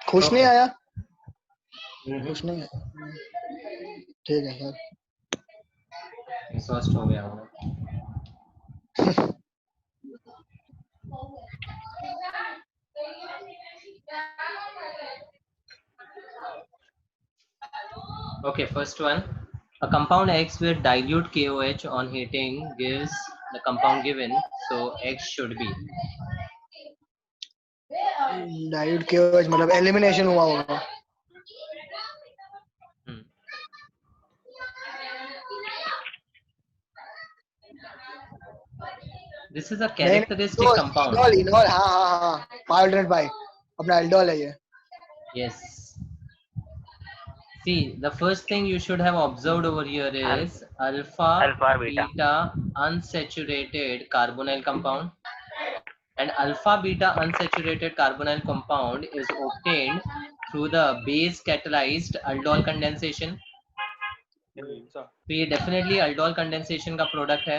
खुश नहीं Okay. आया, खुश नहीं आया, ठीक है सर। एग्जॉस्ट हो गया होगा। Okay, first one. A compound X with dilute KOH on heating gives the compound given, so X should be. Dilute KOH मतलब एलिमिनेशन हुआ होगा। This is a characteristic compound. Enol, हाँ 505 अपना एल्डोल है ये। Yes. See, the first thing you should have observed over here is alpha beta unsaturated carbonyl compound, and alpha beta unsaturated carbonyl compound is obtained through the base catalyzed aldol condensation. तो ये definitely aldol condensation का product है।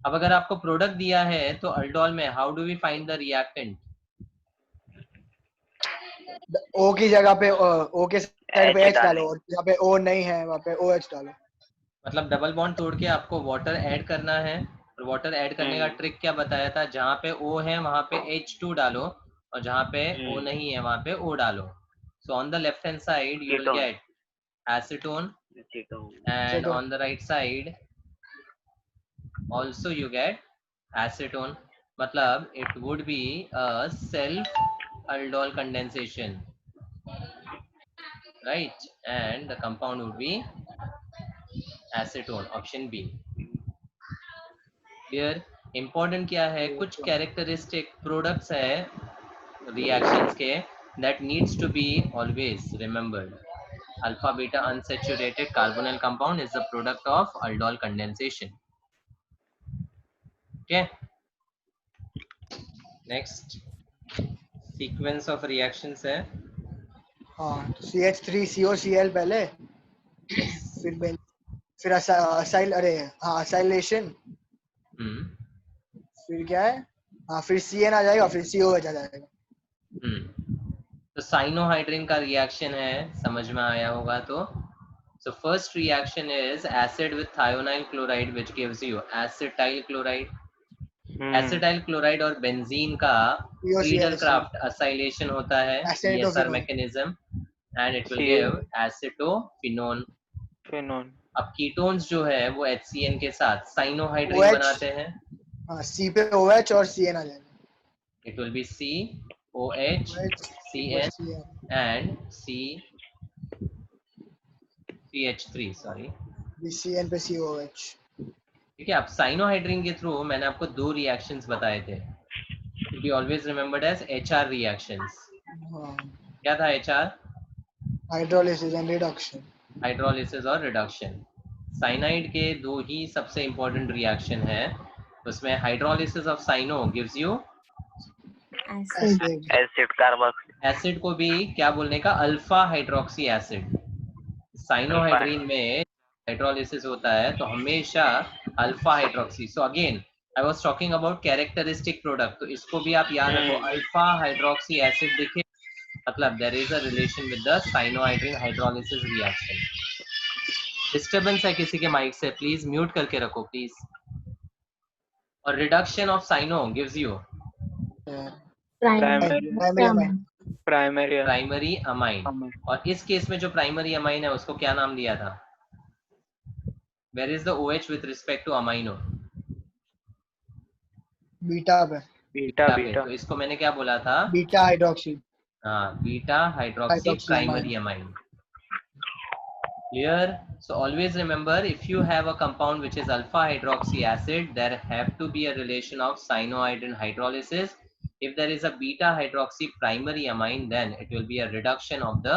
अब अगर आपको product दिया है तो अल्डोल में how do we find the reactant? O की जगह पे ओ के साइड पे एच डालो, और जहाँ पे ओ नहीं है वहाँ पे ओ एच डालो। मतलब डबल बॉन्ड तोड़ के आपको वाटर ऐड करना है, और वाटर ऐड करने का ट्रिक क्या बताया था? जहाँ पे ओ है वहाँ पे H2 डालो, और जहाँ पे ओ नहीं है वहाँ पे O डालो। So on the left hand side you will get acetone, and on the right side also you get acetone. मतलब it would be a self aldol condensation, right? And the compound would be acetone, option B. Here important क्या है? कुछ characteristic products है reactions के that needs to be always remembered. Alpha beta unsaturated carbonyl compound is the product of aldol condensation. Okay, next sequence of reactions है। हाँ, तो CH3COCl पहले, फिर असाइल, अरे हाँ असाइलेशन, फिर क्या है, हाँ फिर CN आ जाएगा, फिर COH आ जाएगा। तो साइनोहाइड्रिन का रिएक्शन है, समझ में आया होगा तो। So first reaction is acid with thionyl chloride which gives you acetyl chloride. Acetyl chloride और बेंजीन का ईडरक्राफ्ट असैलेशन होता है, ESR mechanism, and it will give acetophenone. अब कीटोन्स जो है वो HCN के साथ साइनोहाइड्रिन बनाते हैं। हाँ, C पे OH और CN आ जाएगा। It will be COH, CN and CH3, sorry, CN पे COH। ठीक है। अब साइनोहाइड्रिन के थ्रू मैंने आपको दो रिएक्शंस बताए थे, to be always remembered as HR reactions. क्या था HR? Hydrolysis and reduction. Hydrolysis और रिडक्शन। साइनाइड के दो ही सबसे इंपॉर्टेंट रिएक्शन है, उसमें hydrolysis of cyano gives you acid carboxyl. Acid को भी क्या बोलने का? Alpha hydroxy acid. साइनोहाइड्रिन में हाइड्रोलिसिस होता है तो हमेशा alpha hydroxy. So again I was talking about characteristic product, तो इसको भी आप याद रखो, अल्फा हाइड्रोक्सी एसिड दिखे मतलब there is a relation with the cyanohydrin hydrolysis reaction. Disturbance है किसी के माइक से, प्लीज म्यूट करके रखो प्लीज। और reduction of cyano gives you primary amine, और इस केस में जो प्राइमरी अमाइन है उसको क्या नाम दिया था? Where is the OH with respect to amino? Beta पे। तो इसको मैंने क्या बोला था? Beta hydroxy. हाँ, beta hydroxy primary amine. Clear? So always remember, if you have a compound which is alpha hydroxy acid, there have to be a relation of cyanohydrin hydrolysis. If there is a beta hydroxy primary amine, then it will be a reduction of the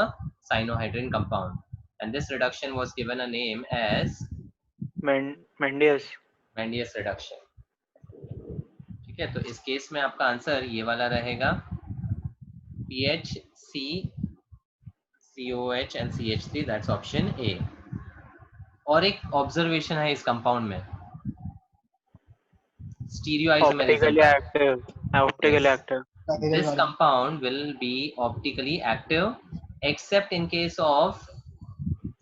cyanohydrin compound, and this reduction was given a name as Mendius reduction. ठीक है, तो इस case में आपका answer ये वाला रहेगा, PHC COH and CH3, that's option A. और एक ऑब्जर्वेशन है इस कंपाउंड में, Stereoisomerism. Optically active. This compound will be optically active except in case of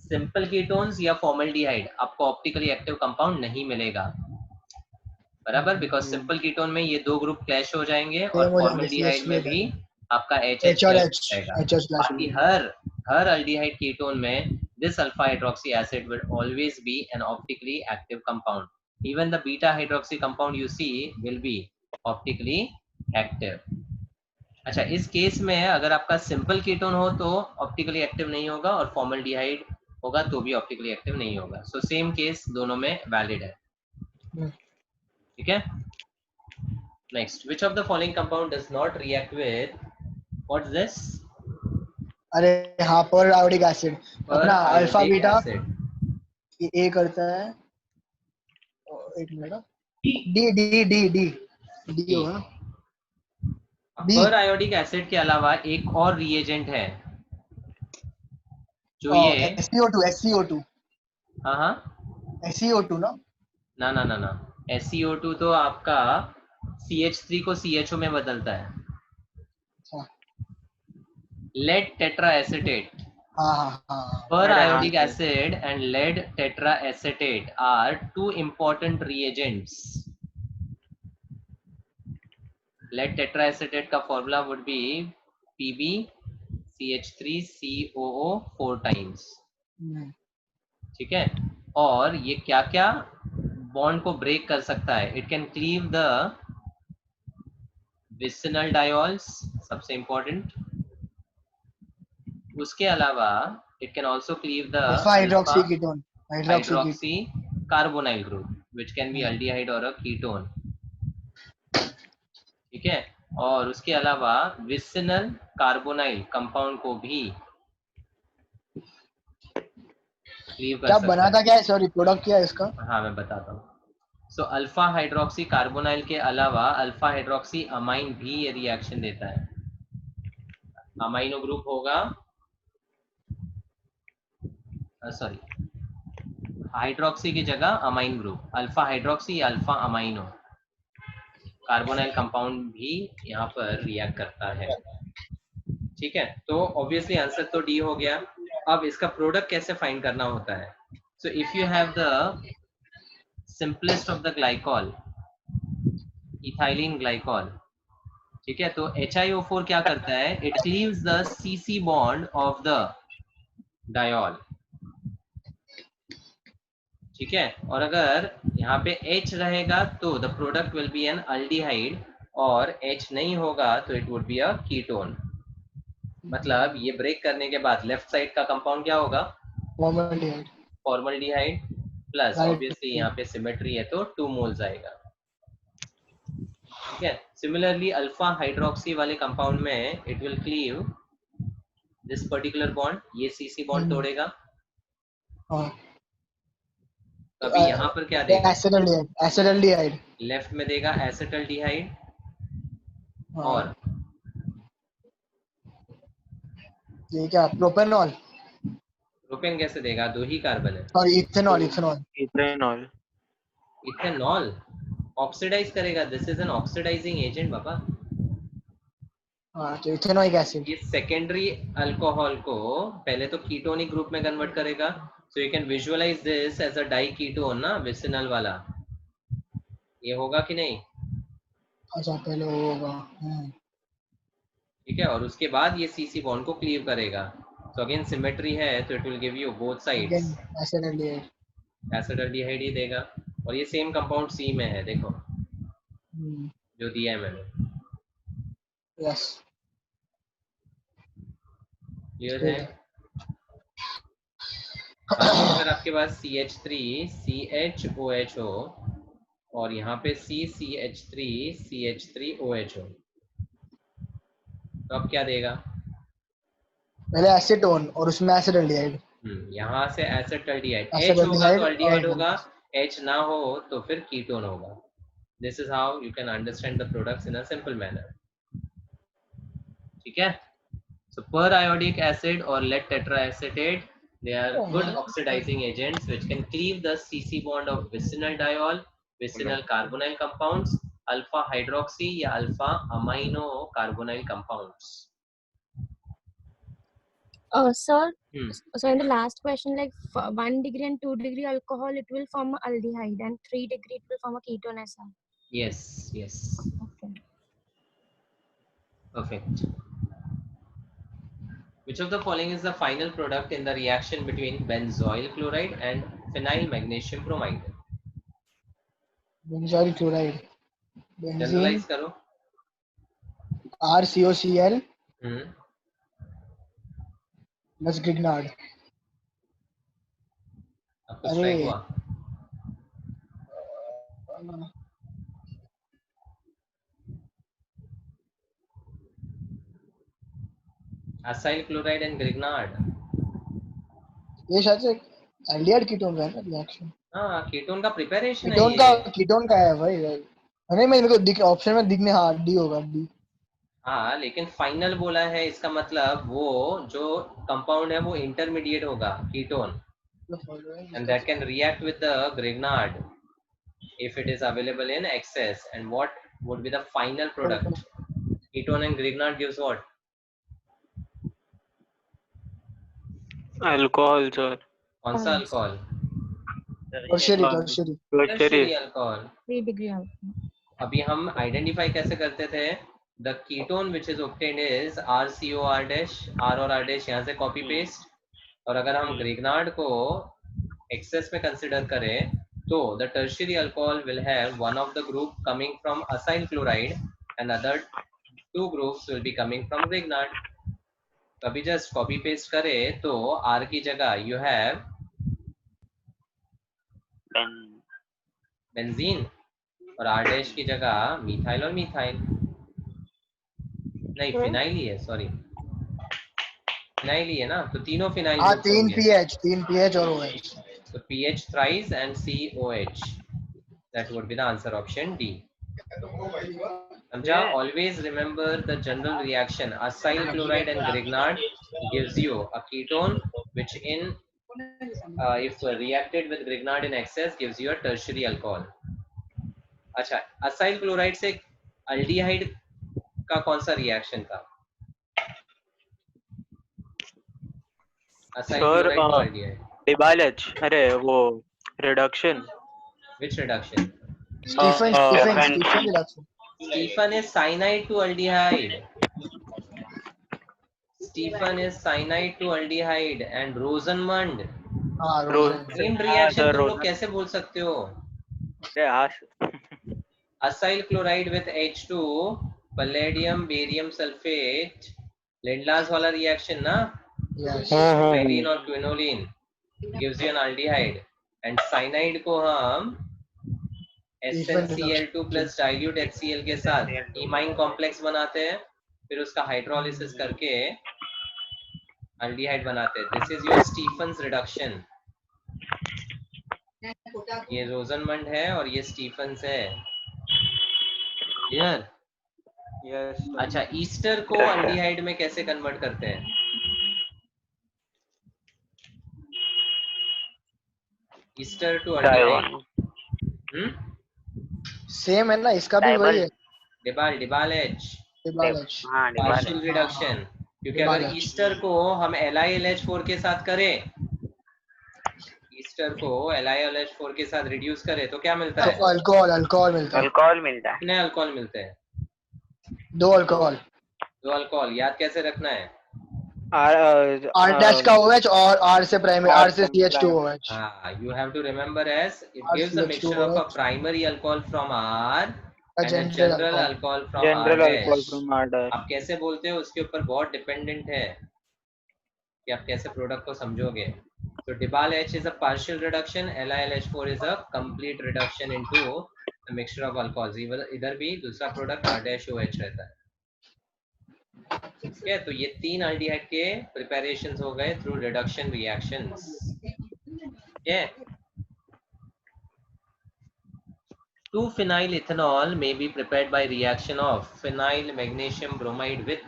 simple ketones या formaldehyde. आपको optically active compound नहीं मिलेगा, बराबर, because simple ketone में ये दो ग्रुप क्लैश हो जाएंगे और formaldehyde में भी आपका HH क्लैश हो जाएगा. बाकी हर aldehyde ketone में this alpha hydroxy acid will always be an optically active compound. Even the beta hydroxy compound you see will be optically active. अच्छा, इस केस में अगर आपका सिंपल कीटोन हो तो ऑप्टिकली एक्टिव नहीं होगा और फॉर्मल्डिहाइड होगा तो भी ऑप्टिकली एक्टिव नहीं होगा. सो सेम केस दोनों में वैलिड है. ठीक है. Next, which of the following compound does not react with what is this? अरे हाँ, पर आयोडिक एसिड अपना अल्फा बीटा ए करता है. एक minute, D D D D D होगा. पर आयोडिक एसिड के अलावा एक और रिएजेंट है जो ये SiO2. हाँ SiO2 ना SiO2 तो आपका CH3 को CHO में बदलता है. Lead tetra acetate. Periodic acid and lead tetra acetate are two important reagents. Lead tetraacetate का formula would be PbCH3COO 4 times. ठीक है. और ये क्या क्या बॉन्ड को ब्रेक कर सकता है? It can cleave the vicinal diols, सबसे इंपॉर्टेंट. उसके अलावा it can also cleave the hydroxy carbonyl group which can be aldehyde और अ कीटोन. ठीक है. और उसके अलावा विसिनल कार्बोनाइल कंपाउंड को भी क्लीव कर सकता है. क्या बना था, क्या है, सॉरी, प्रोडक्ट क्या है इसका? हाँ, मैं बताता हूँ. सो अल्फा हाइड्रोक्सी कार्बोनाइल के अलावा अल्फा हाइड्रोक्सी अमाइन भी ये रिएक्शन देता है. अमाइनो ग्रुप होगा, सॉरी, हाइड्रोक्सी की जगह अमाइन ग्रुप, अल्फा हाइड्रोक्सी या अल्फा अमाइनो. कार्बोनाइल कंपाउंड भी यहाँ पर रिएक्ट करता है. ठीक है. तो ऑब्वियसली आंसर तो डी हो गया. अब इसका प्रोडक्ट कैसे फाइंड करना होता है? So if you have the simplest of the glycol, ethylene glycol, ठीक है, तो HiO4 क्या करता है? It cleaves the CC bond of the diol. ठीक है. और अगर यहाँ पे H रहेगा तो the product will be an aldehyde, और H नहीं होगा तो it would be a ketone. मतलब ये ब्रेक करने के बाद लेफ्ट साइड का कंपाउंड क्या होगा? फॉर्मल्डिहाइड प्लस ऑब्वियसली यहाँ पे सिमेट्री है तो 2 मोल्स आएगा. ठीक है. सिमिलरली अल्फा हाइड्रोक्सी वाले कंपाउंड में it will cleave this particular bond, ये CC बॉन्ड तोड़ेगा. अभी यहाँ पर क्या देगा? एसिटल्डिहाइड. लेफ्ट में देगा एसिटल्डिहाइड. और ये क्या, प्रोपेनॉल? प्रोपेन कैसे देगा? 2 ही कार्बन है. और इथेनॉल ऑक्सीडाइज करेगा. This is an oxidising agent बाबा. तो इथेनोइक एसिड ये सेकेंडरी अल्कोहल को पहले तो कीटोनिक ग्रुप में कन्वर्ट करेगा. So you can visualise this as a di ketone ना, विसिनल वाला. ये होगा कि नहीं? अच्छा, पहले होगा. ठीक है. और उसके बाद ये CC बॉन्ड को क्लीव करेगा. सो अगेन सिमेट्री है तो it will give you both sides. Acetaldehyde ही देगा. और ये सेम कंपाउंड C में है, देखो जो दिया है मैंने. यस, क्लियर है? अगर आपके पास CH3CHOH हो और यहाँ पे CCH3CH3OH हो तो अब क्या देगा? पहले एसीटोन और उसमें एसिटल्डिहाइड. यहाँ से एसिटल्डिहाइड. H होगा तो अल्डिहाइड होगा, H ना हो तो फिर कीटोन होगा. This is how you can understand the products in a simple manner. ठीक है. So per iodic acid or lead tetraacetate, they are good oxidizing agents which can cleave the CC bond of vicinal diol vicinal carbonyl compounds, alpha hydroxy या alpha amino carbonyl compounds? Sir, so in the last question, like 1 degree and 2 degree alcohol, it will form a aldehyde, and 3 degree it will form a ketone as well. Yes, yes. Okay. Perfect. Which of the following is the final product in the reaction between benzoyl chloride and phenyl magnesium bromide? Benzoyl chloride. Benzene. Generalize करो. RCOCl हम्म. plus Grignard. आपको अरे strike हुआ? Acyl chloride and Grignard. ये शायद से aldehyde ketone का है ना रिएक्शन. हाँ, कीटोन का प्रिपरेशन है कीटोन का है भाई. अरे मेरे को दिख ऑप्शन में दिखने हाँ डी होगा डी. हाँ, लेकिन फाइनल बोला है, इसका मतलब वो जो कंपाउंड है वो इंटरमीडिएट होगा ketone, and that can react with the Grignard if it is available in excess. And what would be the final product? Ketone and Grignard gives what? Alcohol, sir. कौन सा alcohol? Tertiary alcohol. 3 degree alcohol. अभी हम identify कैसे करते थे? The ketone which is obtained is RCOR dash, R और R dash यहाँ से कॉपी पेस्ट. और अगर हम ग्रिग्नार्ड को एक्सेस में कंसिडर करें तो the tertiary alcohol will have one of the group coming from acyl chloride and other two groups will be coming from Grignard. तो अभी जस्ट कॉपी पेस्ट करें तो R की जगह you have बेंजीन और R डैश की जगह methyl और मिथाइल. नहीं, फिनाइल ही है, सॉरी, फिनाइल ही है ना, तो तीनों फिनाइल. हाँ 3 pH और OH. So pH thrice and COH. That would be the answer, option D. Amja, always remember the general reaction. Acyl chloride and Grignard gives you a ketone, which if reacted with Grignard in excess gives you a tertiary alcohol. अच्छा, acyl chloride से aldehyde का कौन सा reaction था? Acyl chloride to aldehyde. Dibal-H. अरे वो reduction. Which reduction? Stephen reduction. Stephen is cyanide to aldehyde. Stephen is cyanide to aldehyde and Rosenmund. Same reaction तुम लोग कैसे बोल सकते हो? Acyl chloride with H2, palladium, barium sulfate, Lindlas वाला reaction ना? Yes. Pyrene और quinoline gives you an aldehyde. And cyanide को हम SnCl2 plus dilute HCl के साथ imine complex बनाते हैं, फिर उसका हाइड्रोलिसिस करके aldehyde बनाते हैं. This is your Stephen's reduction. ये रोजनमंड है और ये स्टीफन्स है. क्लियर? Yes. अच्छा, ईस्टर को aldehyde में कैसे कन्वर्ट करते हैं? Easter to aldehyde. सेम है ना, इसका भी वही है. डिबाल H. हाँ, पार्शियल रिडक्शन. क्योंकि अगर ईस्टर को हम LiLH4 के साथ करें, ईस्टर को LiLH4 के साथ रिड्यूस करें तो क्या मिलता है? अल्कोहल मिलता है. कितने अल्कोहल मिलते हैं? 2 अल्कोहल. याद कैसे रखना है? R dash का OH और R से प्राइमरी, R से CH2OH. हाँ, you have to remember as it gives a mixture of a primary alcohol from R and a general alcohol from R dash. आप कैसे बोलते हो उसके ऊपर बहुत डिपेंडेंट है कि आप कैसे प्रोडक्ट को समझोगे. So Dibal H is a partial reduction, LiLH4 is a complete reduction into a mixture of alcohols. इधर भी दूसरा प्रोडक्ट R dash OH रहता है. ठीक है, तो ये 3 aldehyde के preparations हो गए through reduction reactions. Yeah. 2-phenyl ethanol may be prepared by reaction of phenyl magnesium bromide with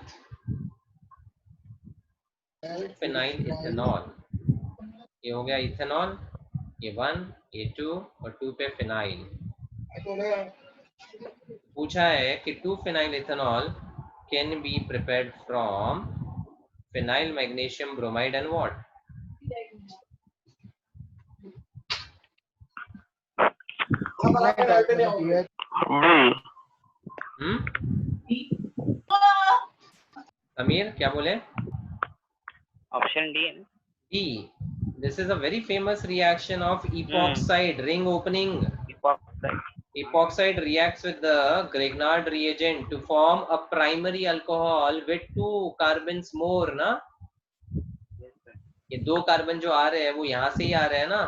phenyl ethanol. ये हो गया इथेनॉल, ये 1, ये 2 और 2 पे फिनाइल. पूछा है कि 2-phenyl ethanol can be prepared from phenyl magnesium bromide and what? अमीर क्या बोले? ऑप्शन डी है। D. This is a very famous reaction of epoxide ring opening. Epoxide reacts with the Grignard reagent to form a primary alcohol with 2 carbons more, ना? ये 2 carbon जो आ रहे हैं वो यहाँ से ही आ रहे हैं ना?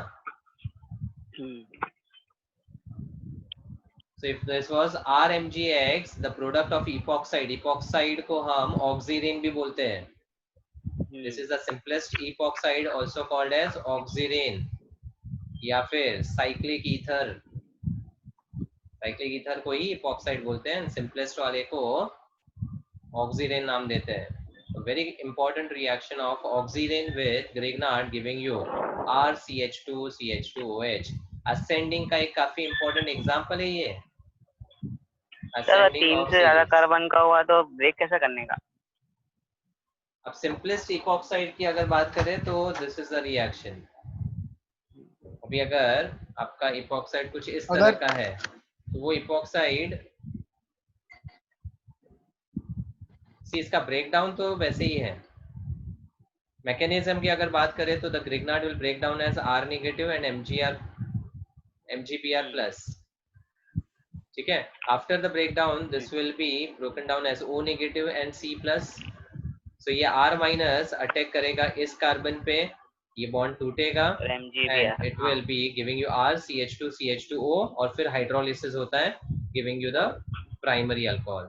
So if this was RMGX, the product of epoxide, epoxide को हम oxirane भी बोलते हैं. This is the simplest epoxide, also called as oxirane या फिर cyclic ether. Cyclic ether को ही epoxide बोलते हैं, simplest वाले को oxirane नाम देते हैं. A very important reaction of oxirane with Grignard giving you RCH2CH2OH. Ascending का एक काफी important example है ये. अगर 3 से ज्यादा कार्बन का हुआ तो ब्रेक कैसे करने का? अब सिंपलेस्ट इपॉक्साइड की अगर बात करें तो दिस इज द रिएक्शन. अभी अगर आपका इपॉक्साइड कुछ इस तरह का है तो वो इपॉक्साइड इसका ब्रेकडाउन तो वैसे ही है. मैकेनिज्म की अगर बात करें तो the Grignard will break down as R negative and MgBr plus. ठीक है. After the breakdown this will be broken down as O negative and C plus. So ये R माइनस अटैक करेगा इस कार्बन पे, ये बॉन्ड टूटेगा and it will be giving you RCH2CH2O और फिर हाइड्रोलिसिस होता है giving you the primary alcohol.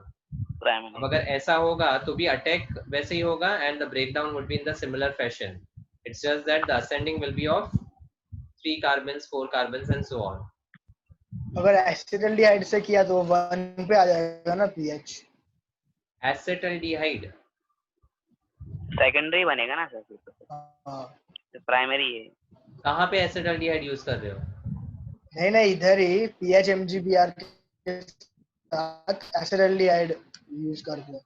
अब अगर ऐसा होगा तो भी अटैक वैसे ही होगा and the breakdown would be in the similar fashion. It's just that the ascending will be of 3 carbons 4 carbons and so on. अगर एसिटल्डिहाइड से किया तो 1 पे आ जाएगा ना पीएच. एसिटल्डिहाइड सेकेंडरी बनेगा ना सर? हां तो प्राइमरी है. कहां पे एसिटल्डिहाइड यूज कर रहे हो? नहीं इधर ही पीएच MgBr के साथ एसिटल्डिहाइड यूज करते हैं.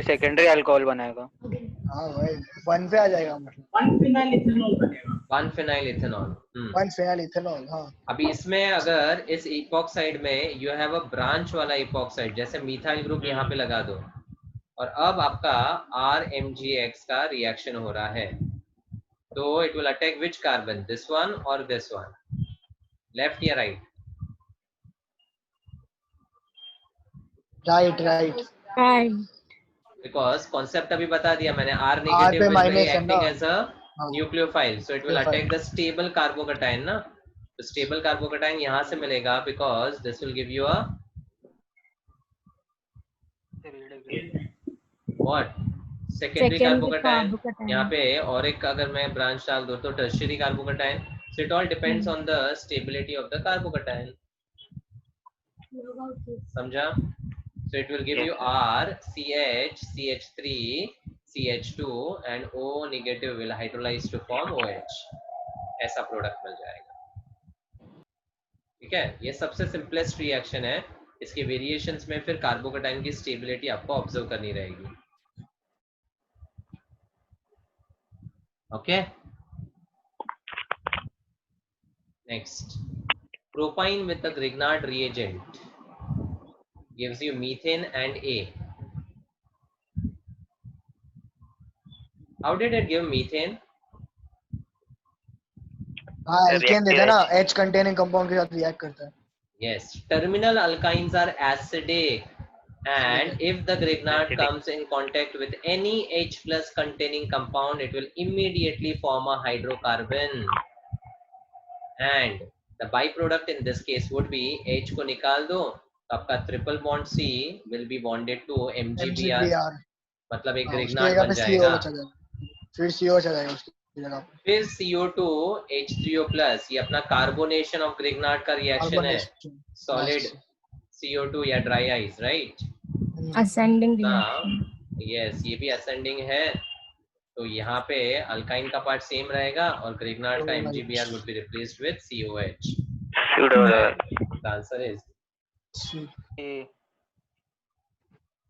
सेकेंडरी अल्कोहल बनाएगा. हां भाई 1 पे आ जाएगा मतलब 1 phenyl ethanol बनेगा. 1 phenyl ethanol. 1 phenyl ethanol. हां. अभी इसमें अगर इस इपॉक्साइड में यू हैव अ ब्रांच वाला इपॉक्साइड जैसे मिथाइल ग्रुप यहाँ पे लगा दो और अब आपका RMGX का रिएक्शन हो रहा है तो it will attack which carbon, this one और दिस वन, लेफ्ट या राइट? राइट. बिकॉज कॉन्सेप्ट अभी बता दिया मैंने. R negative will be acting as a nucleophile so it will attack the stable carbocation ना. तो स्टेबल कार्बोकैटायन यहाँ से मिलेगा because this will give you a what secondary carbocation. यहाँ पे और एक अगर मैं ब्रांच डाल दूं तो tertiary carbocation. So it all depends on the stability of the carbocation. समझा? So it will give you R, CH, CH3, CH2 and O negative will hydrolyze to form OH. ऐसा प्रोडक्ट मिल जाएगा. ठीक है. ये सबसे सिंपलेस्ट रिएक्शन है. इसके variations में फिर कार्बोकैटायन की स्टेबिलिटी आपको ऑब्जर्व करनी रहेगी. Okay. Next, propyne with the Grignard reagent gives you methane and A. How did it give methane? हाँ एल्केन देता ना, H containing compound के साथ react करता है. Yes, terminal alkynes are acidic and if the Grignard comes in contact with any H plus containing compound it will immediately form a hydrocarbon and the byproduct in this case would be H को निकाल दो तो आपका triple bond C will be bonded to MgBr. मतलब एक Grignard बन जाएगा. फिर CO चला जाएगा उसकी जगह. फिर CO2 H3O+ ये अपना कार्बोनेशन ऑफ ग्रिग्नार्ड का रिएक्शन है. सॉलिड CO2 या dry ice, right? Ascending reaction. Yes, ये भी असेंडिंग है. तो यहाँ पे अल्काइन का पार्ट सेम रहेगा और ग्रिग्नार्ड का MgBr would be replaced with COH. The answer is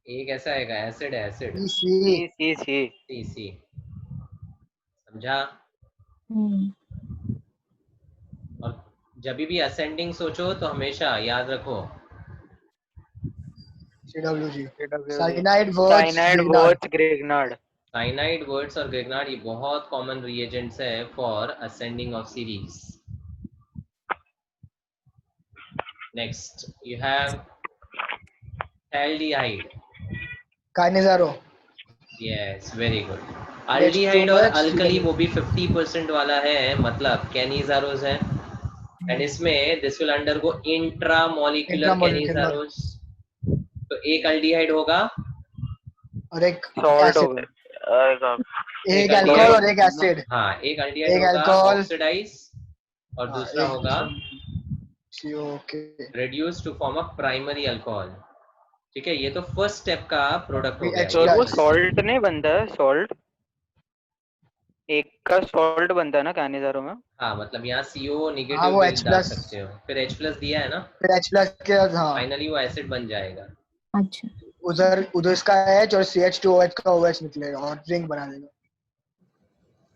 A कैसा आएगा? एसिड है, एसिड। C समझा? और जब भी असेंडिंग सोचो तो हमेशा याद रखो CWG cyanide Wurtz Grignard. Cyanide Wurtz और ग्रिग्नार्ड ये बहुत कॉमन रिएजेंट्स है for ascending of series. Next you have aldehyde. Cannizzaro. Yes very good. Aldehyde और अल्कली वो भी 50% वाला है, मतलब कैनिजारोस है। एंड इसमें दिस विल अंडरगो इंट्रामोलिकुलर कैनिजारोस। तो एक एल्डिहाइड होगा और एक सॉल्ट होगा, एक अल्कोहल और एक एसिड। हाँ, एक एल्डिहाइड होगा अल्कोहल ऑक्सीडाइज और दूसरा होगा okay reduced to form a primary alcohol। ठीक है, ये तो फर्स्ट स्टेप का प्रोडक्ट हो गया। तो वो सॉल्ट नहीं बनता है, सॉल्ट एक का सॉल्ट बनता है ना कैनिजारो में। हाँ, मतलब यहाँ CO नेगेटिव हाँ, वो भी H डाल प्लस सकते हो, फिर H+ दिया है ना, फिर H प्लस के हाँ फाइनली वो एसिड बन जाएगा। अच्छा, उधर उधर इसका H और CH2OH का OH निकलेगा और ड्रिंक बना देगा।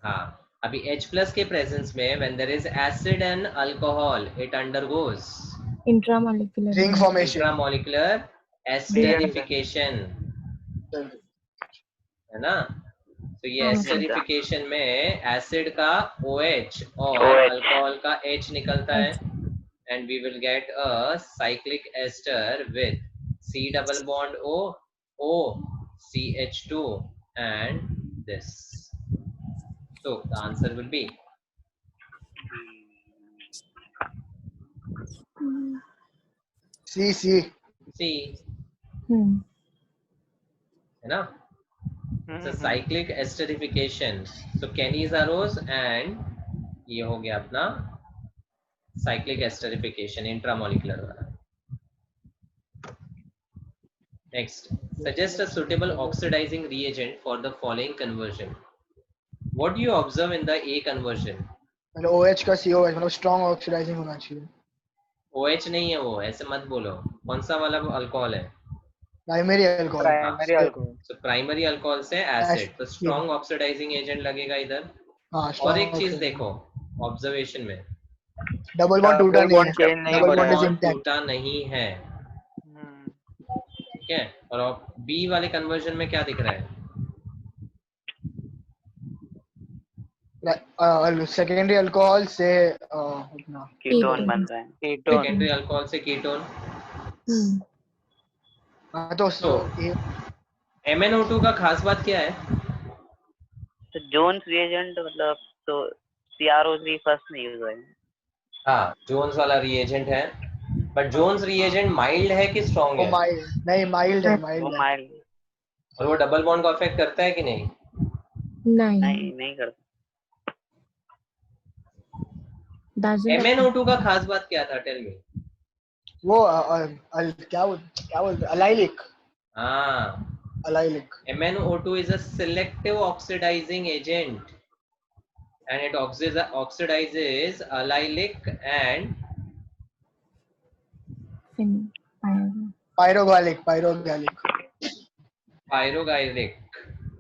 हाँ, अभी H+ के प्रेजेंस में when there is acid and alcohol it undergoes intramolecular drink formation intramolecular esterification, है ना। तो ये एस्टरिफिकेशन में एसिड का OH और अल्कोहल का H निकलता है and we will get a cyclic ester with C double bond O, O, CH2 and this. So the answer will be C C, है ना। It's a cyclic esterification. So Canizaros and ये हो गया अपना cyclic esterification intramolecular वाला। Next, suggest a suitable oxidizing reagent for the following conversion. What do you observe in the A conversion? मतलब OH का COH मतलब स्ट्रॉन्ग ऑक्सीडाइजिंग होना चाहिए। OH नहीं है वो, ऐसे मत बोलो। कौन सा वाला अल्कोहल है? Primary alcohol. So primary alcohol से एसिड, तो स्ट्रॉन्ग ऑक्सीडाइजिंग एजेंट लगेगा इधर। और एक चीज देखो ऑब्जर्वेशन में, डबल बॉन्ड टूटा नहीं है, ठीक है। और बी वाले कन्वर्जन में क्या दिख रहा है? सेकेंडरी अल्कोहल से कीटोन बन रहा है, सेकेंडरी अल्कोहल से कीटोन। तो MnO2 का खास बात क्या है? तो जोन्स रिएजेंट मतलब तो CrO3 फर्स्ट नहीं यूज हुआ है। हाँ, जोन्स वाला रिएजेंट है, बट जोन्स रिएजेंट माइल्ड है कि स्ट्रॉन्ग है? नहीं, माइल्ड है। और वो डबल बॉन्ड को अफेक्ट करता है कि नहीं? नहीं करता। MnO2 का खास बात क्या था? Tell me. वो क्या बोलते अलाइलिक। हाँ, allylic. MnO2 is a selective oxidizing agent and it oxidizes allylic and pyrogallic,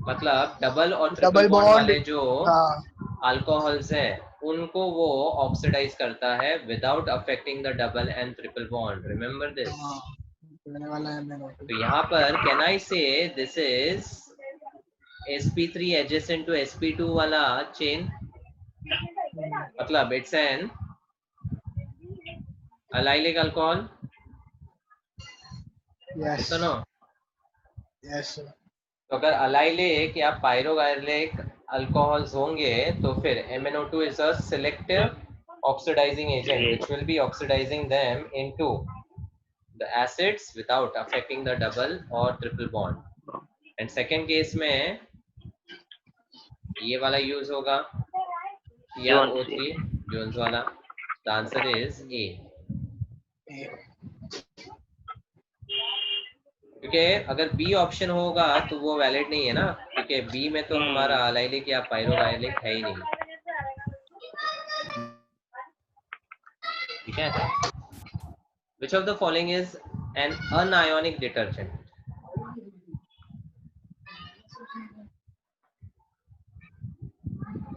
मतलब डबल और ट्रिपल बॉन्ड वाले जो अल्कोहल्स हैं उनको वो ऑक्सीडाइज करता है without affecting the double and triple bond. Remember this. तो यहाँ पर कैन आई से this is sp3 adjacent to sp2 वाला चेन, मतलब it's an allylic alcohol। Yes सुनो, यस। तो अगर allylic या pyrogallic अल्कोहल्स होंगे तो फिर MnO2 is a selective oxidizing agent which will be oxidizing them into the acids without affecting the double or triple bond। and second case में ये वाला यूज होगा CrO3 जोन्स वाला। the answer is A। क्योंकि अगर B option होगा तो वो वैलिड नहीं है ना, ठीक है, बी में तो हमारा अलाइलिक या पायरोगाइलिक है ही नहीं, ठीक है। Which of the following is an anionic detergent?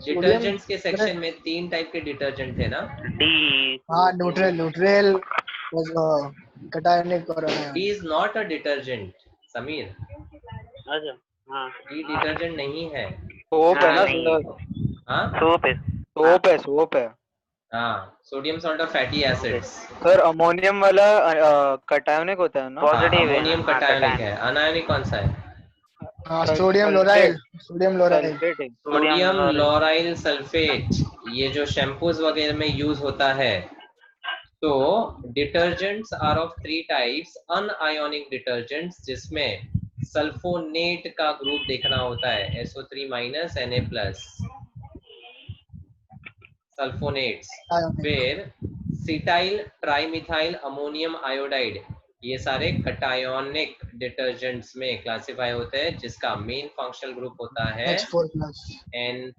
Detergents के सेक्शन में 3 टाइप के डिटर्जेंट थे ना? हाँ, न्यूट्रल कटायनिक और D is not a detergent, Sameer. अच्छा, हाँ, D डिटर्जेंट नहीं है। सोप है ना नहीं। सर? हाँ सोप है। हाँ, sodium salt of fatty acids. Sir ammonium वाला कटायनिक होता है ना? पॉजिटिव है, अमोनियम हाँ, कटायनिक है। अनायनिक कौन सा है? हाँ, सोडियम लोराइल सल्फेट है। सोडियम लोराइल सल्फेट, ये जो शैम्पूज वगैरह में यूज होता है। तो detergents are of 3 types, anionic detergents जिसमें सल्फोनेट का ग्रुप देखना होता है, SO3 Na+, सल्फोनेट्स। फिर सिटाइल ट्राइमिथाइल अमोनियम आयोडाइड, ये सारे कटायोनिक डिटर्जेंट्स में क्लासिफाई होते हैं, जिसका मेन फंक्शनल ग्रुप होता है N+,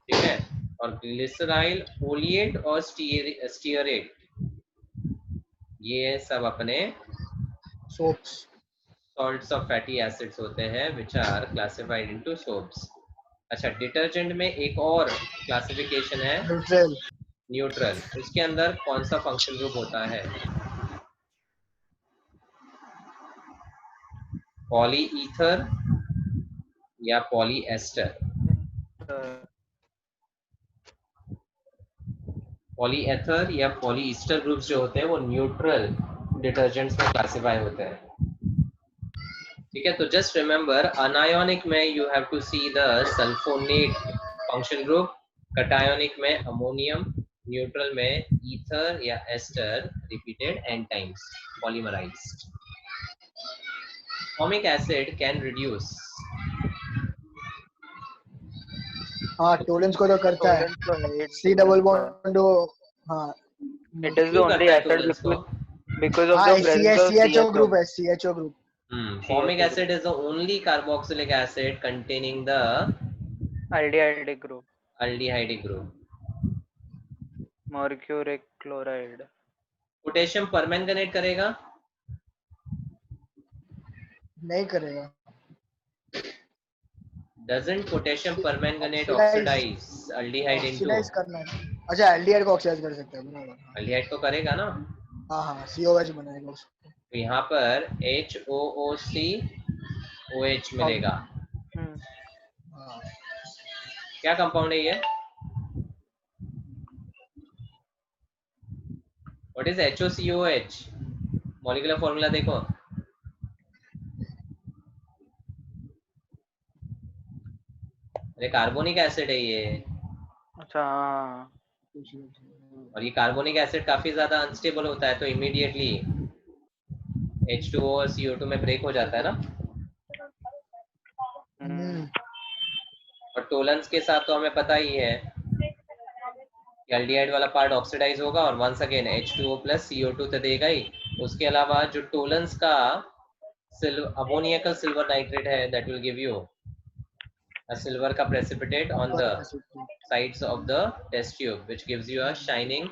ठीक है। और ग्लिसराइल, ओलिएट और स्टीयरेट, ये सब अपने soaps salts of fatty acids होते हैं which are classified into soaps। अच्छा, डिटर्जेंट में एक और क्लासिफिकेशन है न्यूट्रल, उसके अंदर कौन सा फंक्शन ग्रुप होता है? पॉली ईथर या पॉली एस्टर? पॉली एथर या पॉली ईस्टर ग्रुप्स जो होते हैं वो न्यूट्रल डिटर्जेंट्स में क्लासिफाई होते हैं, ठीक है। तो जस्ट रिमेंबर, अनायोनिक में you have to see the sulphonate function group, cationic में अमोनियम, न्यूट्रल में ईथर या ester repeated n times polymerised. Formic acid can reduce, हाँ, टोलेंस को तो करता है, C डबल बॉन्ड, हाँ, It is the only acid because of the presence of CHO group है, CHO group। Formic acid is the only carboxylic acid containing the aldehyde group, mercuric chloride। Potassium permanganate करेगा? नहीं करेगा। Doesn't potassium permanganate oxidize aldehyde into? Oxidize करना है। अच्छा, aldehyde को oxidise कर सकते हैं, बराबर। aldehyde तो करेगा ना? हाँ, COH बनाएगा उसको। तो यहाँ पर HOOC OH मिलेगा। हाँ, क्या कंपाउंड है ये? What is HOCOH? Molecular formula देखो। अरे कार्बोनिक एसिड है ये। अच्छा, और ये कार्बोनिक एसिड काफी ज्यादा अनस्टेबल होता है, तो इमीडिएटली H2O और CO2 में ब्रेक हो जाता है ना। और टोलेंस के साथ तो हमें पता ही है कि एल्डिहाइड वाला पार्ट ऑक्सीडाइज होगा और once again H2O plus CO2 तो देगा ही। उसके अलावा जो टोलेंस का अमोनियकल सिल्वर नाइट्रेट है, that will give you a silver ka precipitate on the sides of the test tube, which gives you a shining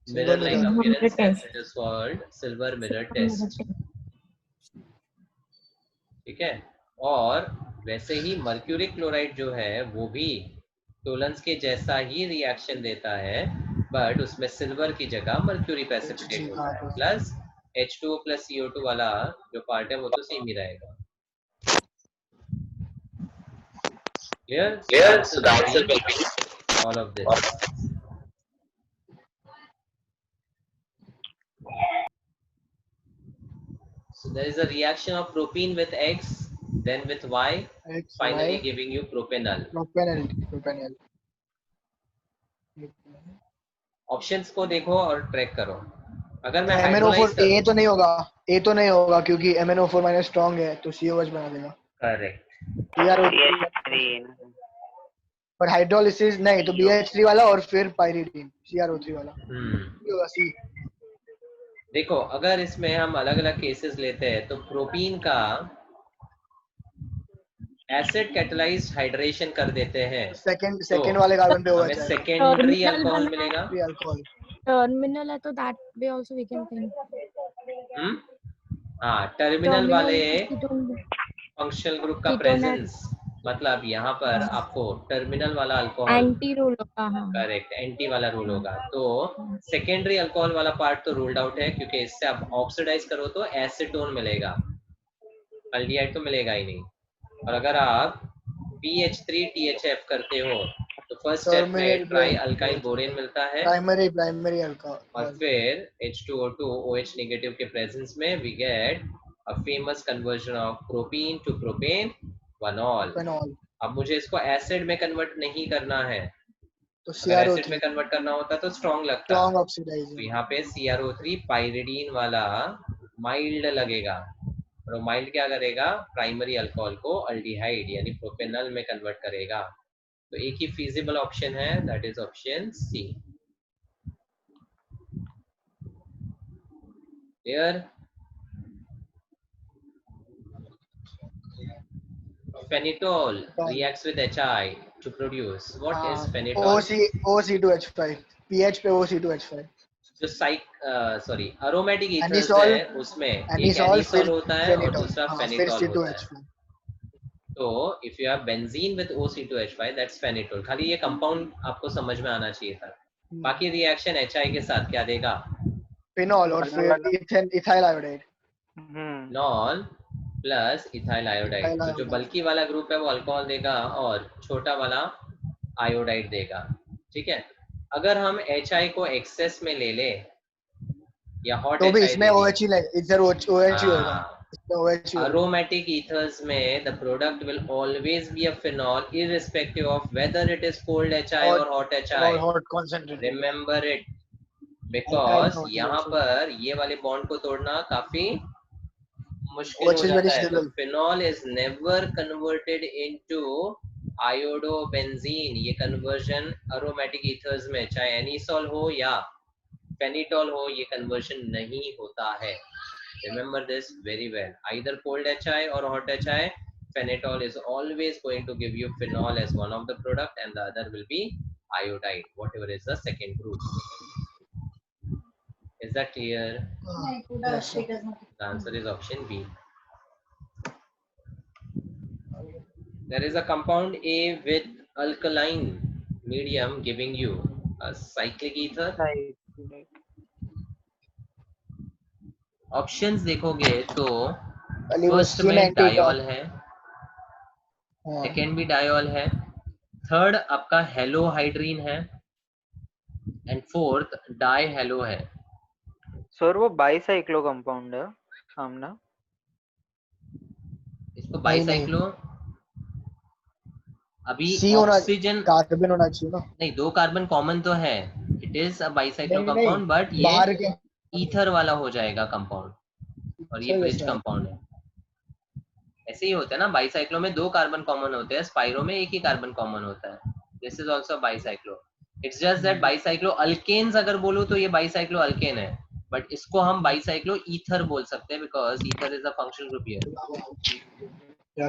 mirror like appearance, and it is called silver mirror test, ठीक है। और वैसे ही mercury chloride जो है वो भी Tollens के जैसा ही रिएक्शन देता है, बट उसमें सिल्वर की जगह मर्क्यूरी प्रेसिपिटेट होता है, प्लस H2O प्लस CO2 वाला जो पार्ट है वो तो सेम ही रहेगा। Clear? So the answer will be all of this. So there is a reaction of propene with X, then with Y, finally giving you propanol. Propanal. Options को देखो और ट्रैक करो। अगर मैं MnO4 A तो नहीं होगा, A तो नहीं होगा क्योंकि MnO4 माइनस स्ट्रांग है, तो COH बना देगा। करेक्ट। पर हाइड्रोलिसिस नहीं, तो BH3 वाला और फिर पाइरिडीन, CrO3 वाला। होगा C। देखो, अगर इसमें हम अलग अलग केसेस लेते हैं तो प्रोपीन का एसिड कैटलाइज्ड हाइड्रेशन कर देते हैं सेकंड वाले कार्बन पे हमें OH है, सेकेंडरी Terminal अल्कोहल वाला मिलेगा। Free alcohol. टर्मिनल है तो that way also we can think. हाँ, टर्मिनल Terminal वाले ketone फंक्शनल ग्रुप का ketone प्रेजेंस, मतलब यहाँ पर आपको टर्मिनल वाला अल्कोहल, anti रोल होगा। हाँ करेक्ट, एंटी वाला रूल होगा। तो सेकेंडरी अल्कोहल वाला पार्ट तो रूल्ड आउट है, क्योंकि इससे आप ऑक्सीडाइज करो तो एसीटोन मिलेगा, अल्डिहाइड तो मिलेगा ही नहीं। और अगर आप BH3THF करते हो तो फर्स्ट स्टेप में ट्राई अल्काइल बोरेन मिलता है, प्राइमरी अल्कोहल, और फिर H2O2 OH नेगेटिव के प्रेजेंस में we get a famous conversion of propene to propane one ol. Phenol. अब मुझे इसको एसिड में कन्वर्ट नहीं करना है, तो अगर एसिड CrO3 में कन्वर्ट करना होता तो स्ट्रॉन्ग लगता। स्ट्रॉन्ग तो ऑक्सीडाइजिंग। यहाँ पे CrO3 पाइरिडीन वाला माइल्ड लगेगा, और वो माइल्ड क्या करेगा, प्राइमरी अल्कोहल को अल्डिहाइड यानी प्रोपेनल में कन्वर्ट करेगा। तो एक ही फीजिबल ऑप्शन है, that is option C. Clear? Phenetol reacts with HI to produce, what is phenetol? OC2H5, pH पे OC2H5। जो सॉरी अरोमेटिक ईथर्स एनिसॉल, है उसमें एक एनिसॉल एनिसॉल फिर होता है और फेनिटॉल, दूसरा फिर फेनिटॉल होता है। C2H5। तो if you have benzene with OC2H5 that's phenetole. खाली ये कंपाउंड आपको समझ में आना चाहिए था। बाकी रिएक्शन HI के साथ क्या देगा? फिनॉल और फिर ethyl iodide. Knoll plus ethyl iodide. तो जो बल्की वाला ग्रुप है वो अल्कोहल देगा और छोटा वाला आयोडाइड देगा। ठीक है, अगर हम HI को एक्सेस में ले ले या हॉट तो भी HI इसमें OH ही लगे, इधर OH ही होगा, इसमें OH ही होगा। aromatic ethers में the product will always be a phenol irrespective of whether it is cold HI or hot HI. और hot concentrated। Remember it, because यहाँ पर ये वाले बॉन्ड को तोड़ना काफी मुश्किल हो जाता है। तो phenol is never converted into iodobenzene। ये कन्वर्जन aromatic ethers में चाहे एनिसॉल हो या फेनिटॉल हो, ये कन्वर्जन नहीं होता है। Remember this very well. Either cold HI or hot HI, phenetol is always going to give you phenol as one of the product, and the other will be iodide, whatever is the second group. Is that clear? Yes, sir। The answer is option B. There is a compound A with alkaline medium giving you a cyclic ether. Options देखोगे तो first में diol है, second भी diol है, third आपका हेलोहाइड्रीन है, and fourth die hello है। Sir वो बाईसाइक्लो कंपाउंड है सामना, इसको बाईसाइक्लो, अभी ऑक्सीजन कार्बन होना चाहिए ना, नहीं, दो कार्बन कॉमन तो है, it is a bicyclo compound, but ये ईथर वाला हो जाएगा कंपाउंड, और ये ब्रिज कंपाउंड है। ऐसे ही होता है ना, बाईसाइक्लो में दो कार्बन कॉमन होते हैं, स्पाइरो में एक ही कार्बन कॉमन होता है। This is also bicyclo. It's just that bicyclo alkanes अगर बोलूं तो ये बाईसाइक्लो अल्केन है, बट इसको हम बाईसाइक्लो ईथर बोल सकते हैं, because ether is a functional group here.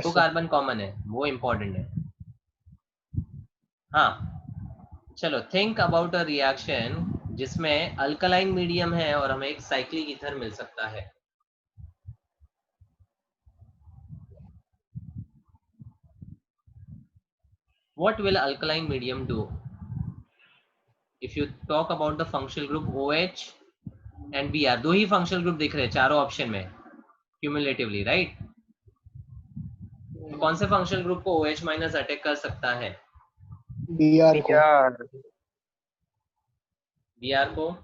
दो कार्बन कॉमन है, वो इम्पोर्टेंट है। हाँ, चलो थिंक अबाउट अ रिएक्शन जिसमें अल्कलाइन मीडियम है और हमें एक साइक्लिक ईथर मिल सकता है। What will alkaline medium do? If you talk about the functional group OH and Br, दो ही functional group दिख रहे हैं चारों ऑप्शन में cumulatively, right? तो कौन से functional group को OH माइनस अटैक कर सकता है? Br को।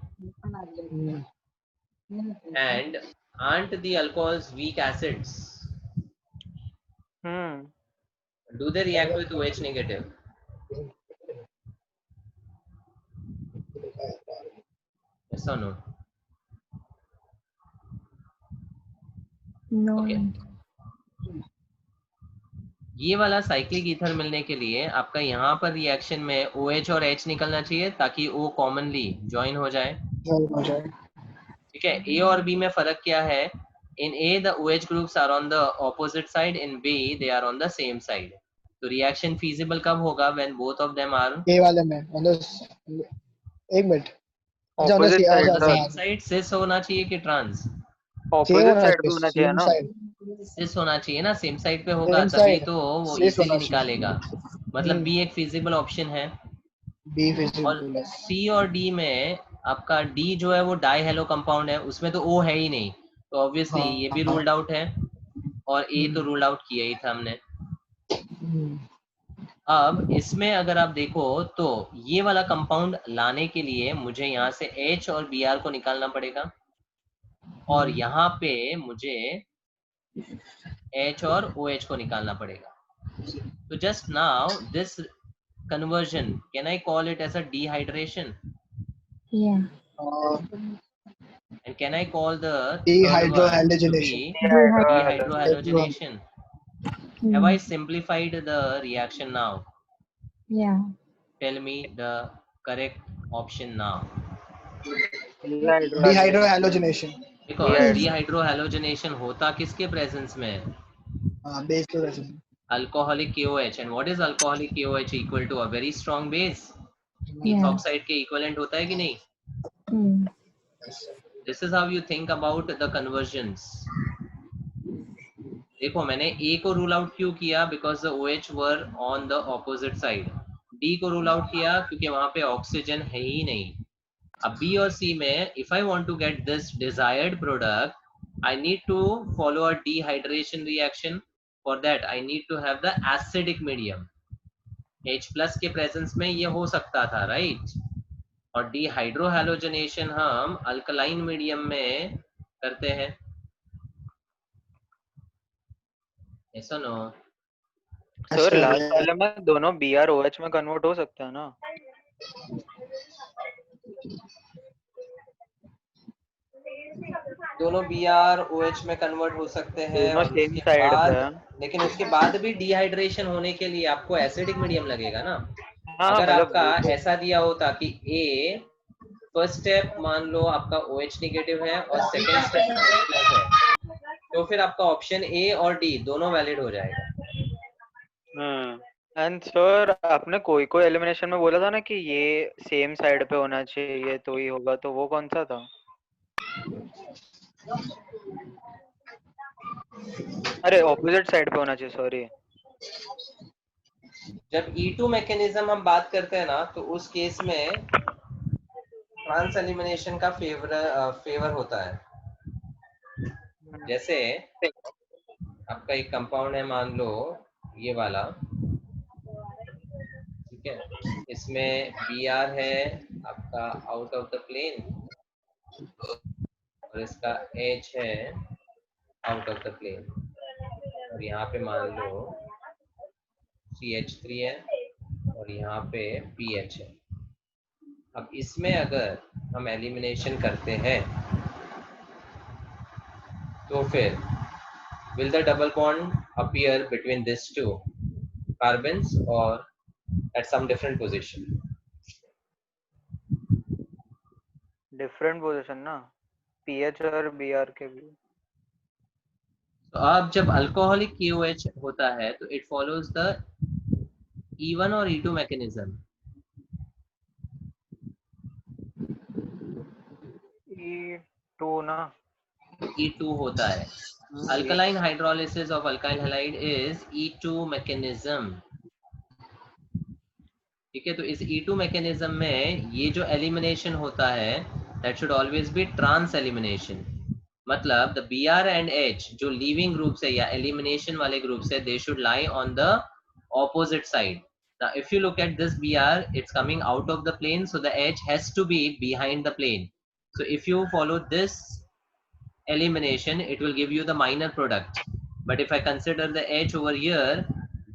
And aren't the alcohols weak acids? Do they react with OH negative? Yes or no? No. Okay. ये वाला साइक्लिक ईथर मिलने के लिए आपका यहाँ पर रिएक्शन में OH और H निकलना चाहिए ताकि O कॉमनली ज्वाइन हो जाए। ठीक है, A और B में फर्क क्या है In A, the OH groups are on the opposite side. In B, they are on the same side. तो reaction feasible कब होगा? When both of them are ए वाले में on the एक मिनट अच्छा on the opposite side on the का same side. cis होना चाहिए कि trans? सेम ऑपोजिट होना साइड पे चाहिए होना चाहिए सेम ना। साइड cis होना चाहिए ना, सेम साइड पे होगा सेम तभी साइड तो वो cis इजीली होना चाहिए निकालेगा। मतलब बी एक feasible option है। बी और फिजिबल C और D में आपका D जो है वो डाई हेलो कंपाउंड है, उसमें तो O है ही नहीं, तो ऑब्वियसली हाँ ये भी रूल्ड आउट है। और A तो रूल्ड आउट किया ही था हमने। अब इसमें अगर आप देखो तो ये वाला कंपाउंड लाने के लिए मुझे यहाँ से H और Br को निकालना पड़ेगा, और यहाँ पे मुझे H और OH को निकालना पड़ेगा। तो just now this conversion, can I call it as a dehydration? Yeah. And can I call the third one to Dehydrohalogenation. be dehydrohalogenation? Have I simplified the reaction now? Yeah. Tell me the correct option now. Dehydrohalogenation. Because dehydrohalogenation होता किसके presence में? हाँ base तो वैसे Alcoholic KOH. And what is alcoholic KOH equal to? A very strong base. Yeah. Ethoxide के equivalent होता है कि नहीं? This is how you think about the conversions. देखो मैंने A को रूल आउट क्यों किया? Because the OH were on the opposite side. D को रूल आउट किया क्योंकि वहां पे ऑक्सीजन है ही नहीं। अब B और C में if I want to get this desired product, I need to follow a dehydration reaction. For that I need to have the acidic medium. H plus के presence में ये हो सकता था, right? और dehydrohalogenation हम अल्कलाइन मीडियम में करते हैं। ऐसा नो? सर लास्ट वाले में दोनों BrOH में कन्वर्ट हो सकता है ना? दोनों BrOH में कन्वर्ट हो सकते हैं, दोनों और सेम उसके साइड बाद पे। लेकिन उसके बाद भी डिहाइड्रेशन होने के लिए आपको एसिडिक मीडियम लगेगा ना। हाँ अगर मतलब आपका ऐसा दिया होता कि A फर्स्ट स्टेप मान लो आपका OH नेगेटिव है और सेकंड स्टेप OH प्लस है, तो फिर आपका ऑप्शन A और D दोनों वैलिड हो जाएगा। एंड सर आपने कोई कोई एलिमिनेशन में बोला था ना कि ये सेम साइड पे होना चाहिए तो ही होगा, तो वो कौन सा था? अरे ऑपोजिट साइड पे होना चाहिए, सॉरी। जब E2 मैकेनिज्म हम बात करते हैं ना, तो उस केस में ट्रांस एलिमिनेशन का फेवर होता है। जैसे आपका एक कंपाउंड है, मान लो ये वाला, ठीक है, इसमें Br है आपका आउट ऑफ द प्लेन और इसका H है आउट ऑफ द प्लेन, और यहाँ पे मान लो CH3 है और यहाँ पे PH है। अब इसमें अगर हम एलिमिनेशन करते हैं तो फिर will the double bond appear between these two carbons or at some different position? Different position ना, पीएच और बीआर के भी। तो अब जब अल्कोहलिक KOH होता है तो it follows the E1 और E2 mechanism. E2 ना, E2 होता है। Alkaline hydrolysis of alkyl halide is E2 mechanism. ठीक है, तो इस E2 mechanism में ये जो elimination होता है that should always be trans elimination. मतलब the Br and H जो leaving groups है या elimination वाले groups है, they should lie on the opposite side. Now if you look at this Br, it's coming out of the plane, so the H has to be behind the plane. So if you follow this elimination, it will give you the minor product. But if I consider the H over here,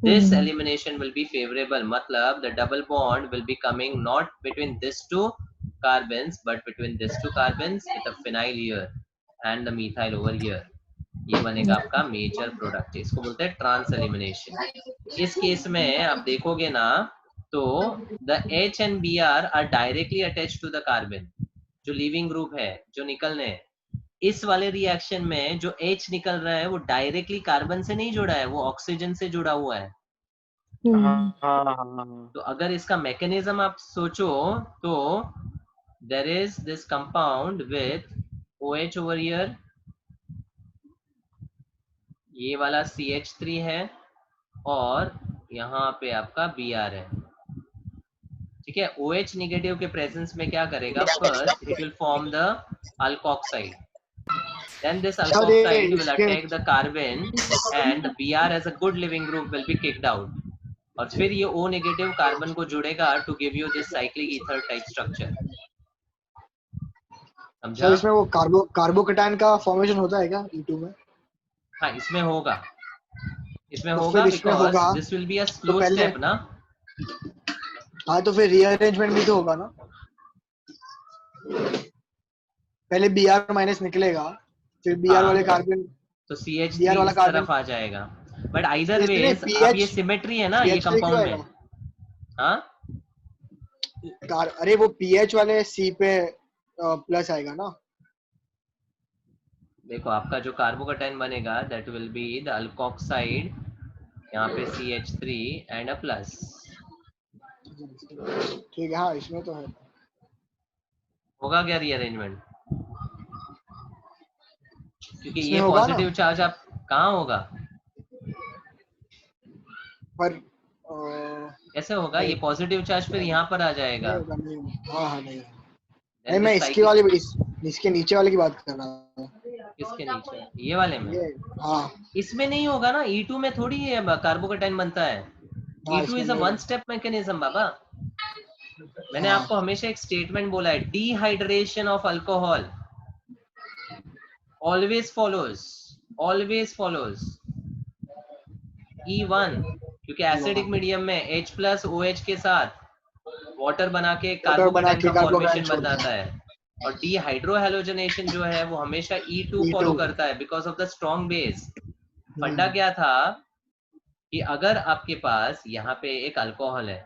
this elimination will be favorable. Matlab the double bond will be coming not between these two carbons but between these two carbons with a phenyl here and the methyl over here. ये बनेगा आपका major product, इसको बोलते हैं trans elimination. इस case में आप देखोगे ना तो the H and Br are directly attached to the carbon, जो लीविंग ग्रुप है जो निकलने, इस वाले रिएक्शन में जो H निकल रहा है वो डायरेक्टली कार्बन से नहीं जुड़ा है, वो ऑक्सीजन से जुड़ा हुआ है। हाँ हाँ तो अगर इसका मैकेनिज्म आप सोचो तो there is this compound with OH over here, ये वाला CH3 है और यहाँ पे आपका Br है, ठीक है। OH नेगेटिव के प्रेजेंस में क्या करेगा, first it will form the alkoxide, then this alkoxide will attack the carbon and the Br as a good living group will be kicked out, और फिर ये O नेगेटिव कार्बन को जुड़ेगा to give you this cyclic ether type structure। समझा? Sir इसमें वो carbocation का formation होता है क्या E2 में? हाँ इसमें होगा, इसमें तो होगा फिर इसमें होगा because this will be a slow पहले step ना। हाँ तो फिर रीअरेंजमेंट भी तो होगा ना, पहले Br माइनस निकलेगा फिर Br हाँ, वाले कार्बन तो CH3 Br वाला इस कार्बन तरफ आ जाएगा, बट आइदर इसमें वेज अब ये सिमेट्री है ना ये CH3 क्यों कंपाउंड में। आएगा? हाँ अरे वो pH वाले C पे प्लस आएगा ना। देखो आपका जो कार्बोकेटाइन बनेगा that will be the alkoxide, यहाँ पे CH3 एंड अ प्लस। ठीक है, हाँ इसमें तो है। होगा क्या रीअरेंजमेंट? क्योंकि इसमें ये होगा ना, पॉजिटिव चार्ज आप कहाँ होगा, पर कैसे होगा ये पॉजिटिव चार्ज फिर यहाँ पर आ जाएगा। नहीं होगा, नहीं होगा। हाँ हाँ नहीं होगा। Then नहीं मैं this इसके वाले इसके नीचे वाले की बात कर रहा हूँ। किसके नीचे, ये वाले में? ये हाँ इसमें नहीं होगा ना, E2 में थोड़ी है कार्बोकेटाइन बनता है। हाँ, E2 इज अ इसमें वन स्टेप मैकेनिज्म बाबा। मैंने हाँ। आपको हमेशा एक स्टेटमेंट बोला है, dehydration of alcohol always follows E1, क्योंकि एसिडिक मीडियम में H प्लस OH के साथ वाटर बना के कार्बोकेटाइन का फॉर्मेशन बन जाता है, और डिहाइड्रोहेलोजनेशन जो है वो हमेशा E2 फॉलो करता है because of the strong base. फंडा क्या था कि अगर आपके पास यहाँ पे एक अल्कोहल है,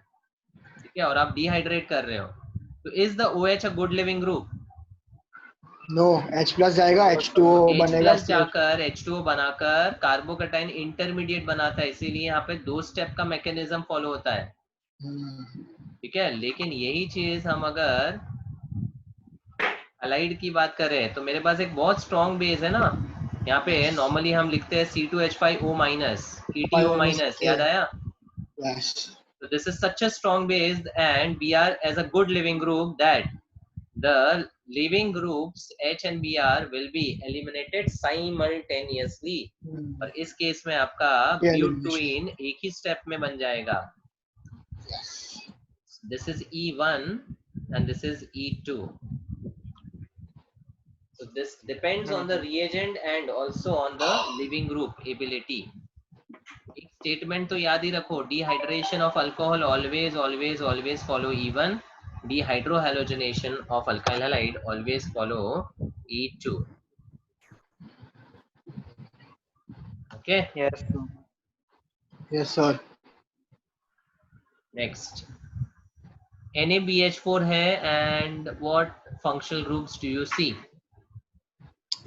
ठीक है, और आप डिहाइड्रेट कर रहे हो, तो is the OH a good living group? No, H plus जाएगा H2O H बनेगा, प्लस जाकर H2O बनाकर कार्बोकेटाइन इंटरमीडिएट बनाता है, इसीलिए यहाँ पे 2 स्टेप का मैकेनिज्म फॉलो होता है, ठीक है। लेकिन यही चीज हम अगर अलाइड की बात करें तो मेरे पास एक बहुत स्ट्रॉन्ग बेस है ना, यहाँ पे नॉर्मली हम लिखते हैं C2H5O माइनस ETO माइनस, याद आया? Yes. So this is such a strong base and Br as a good living group that the living groups H and Br will be eliminated simultaneously, और इस case में आपका ब्यूटुइन एक ही step में बन जाएगा। This is E1 and this is E2. So this depends on the reagent and also on the living group ability. एक statement तो याद ही रखो, dehydration of alcohol always follow E1, dehydrohalogenation of alkyl halide always follow E2। Okay, Yes sir. Next NaBH4 है and what functional groups do you see?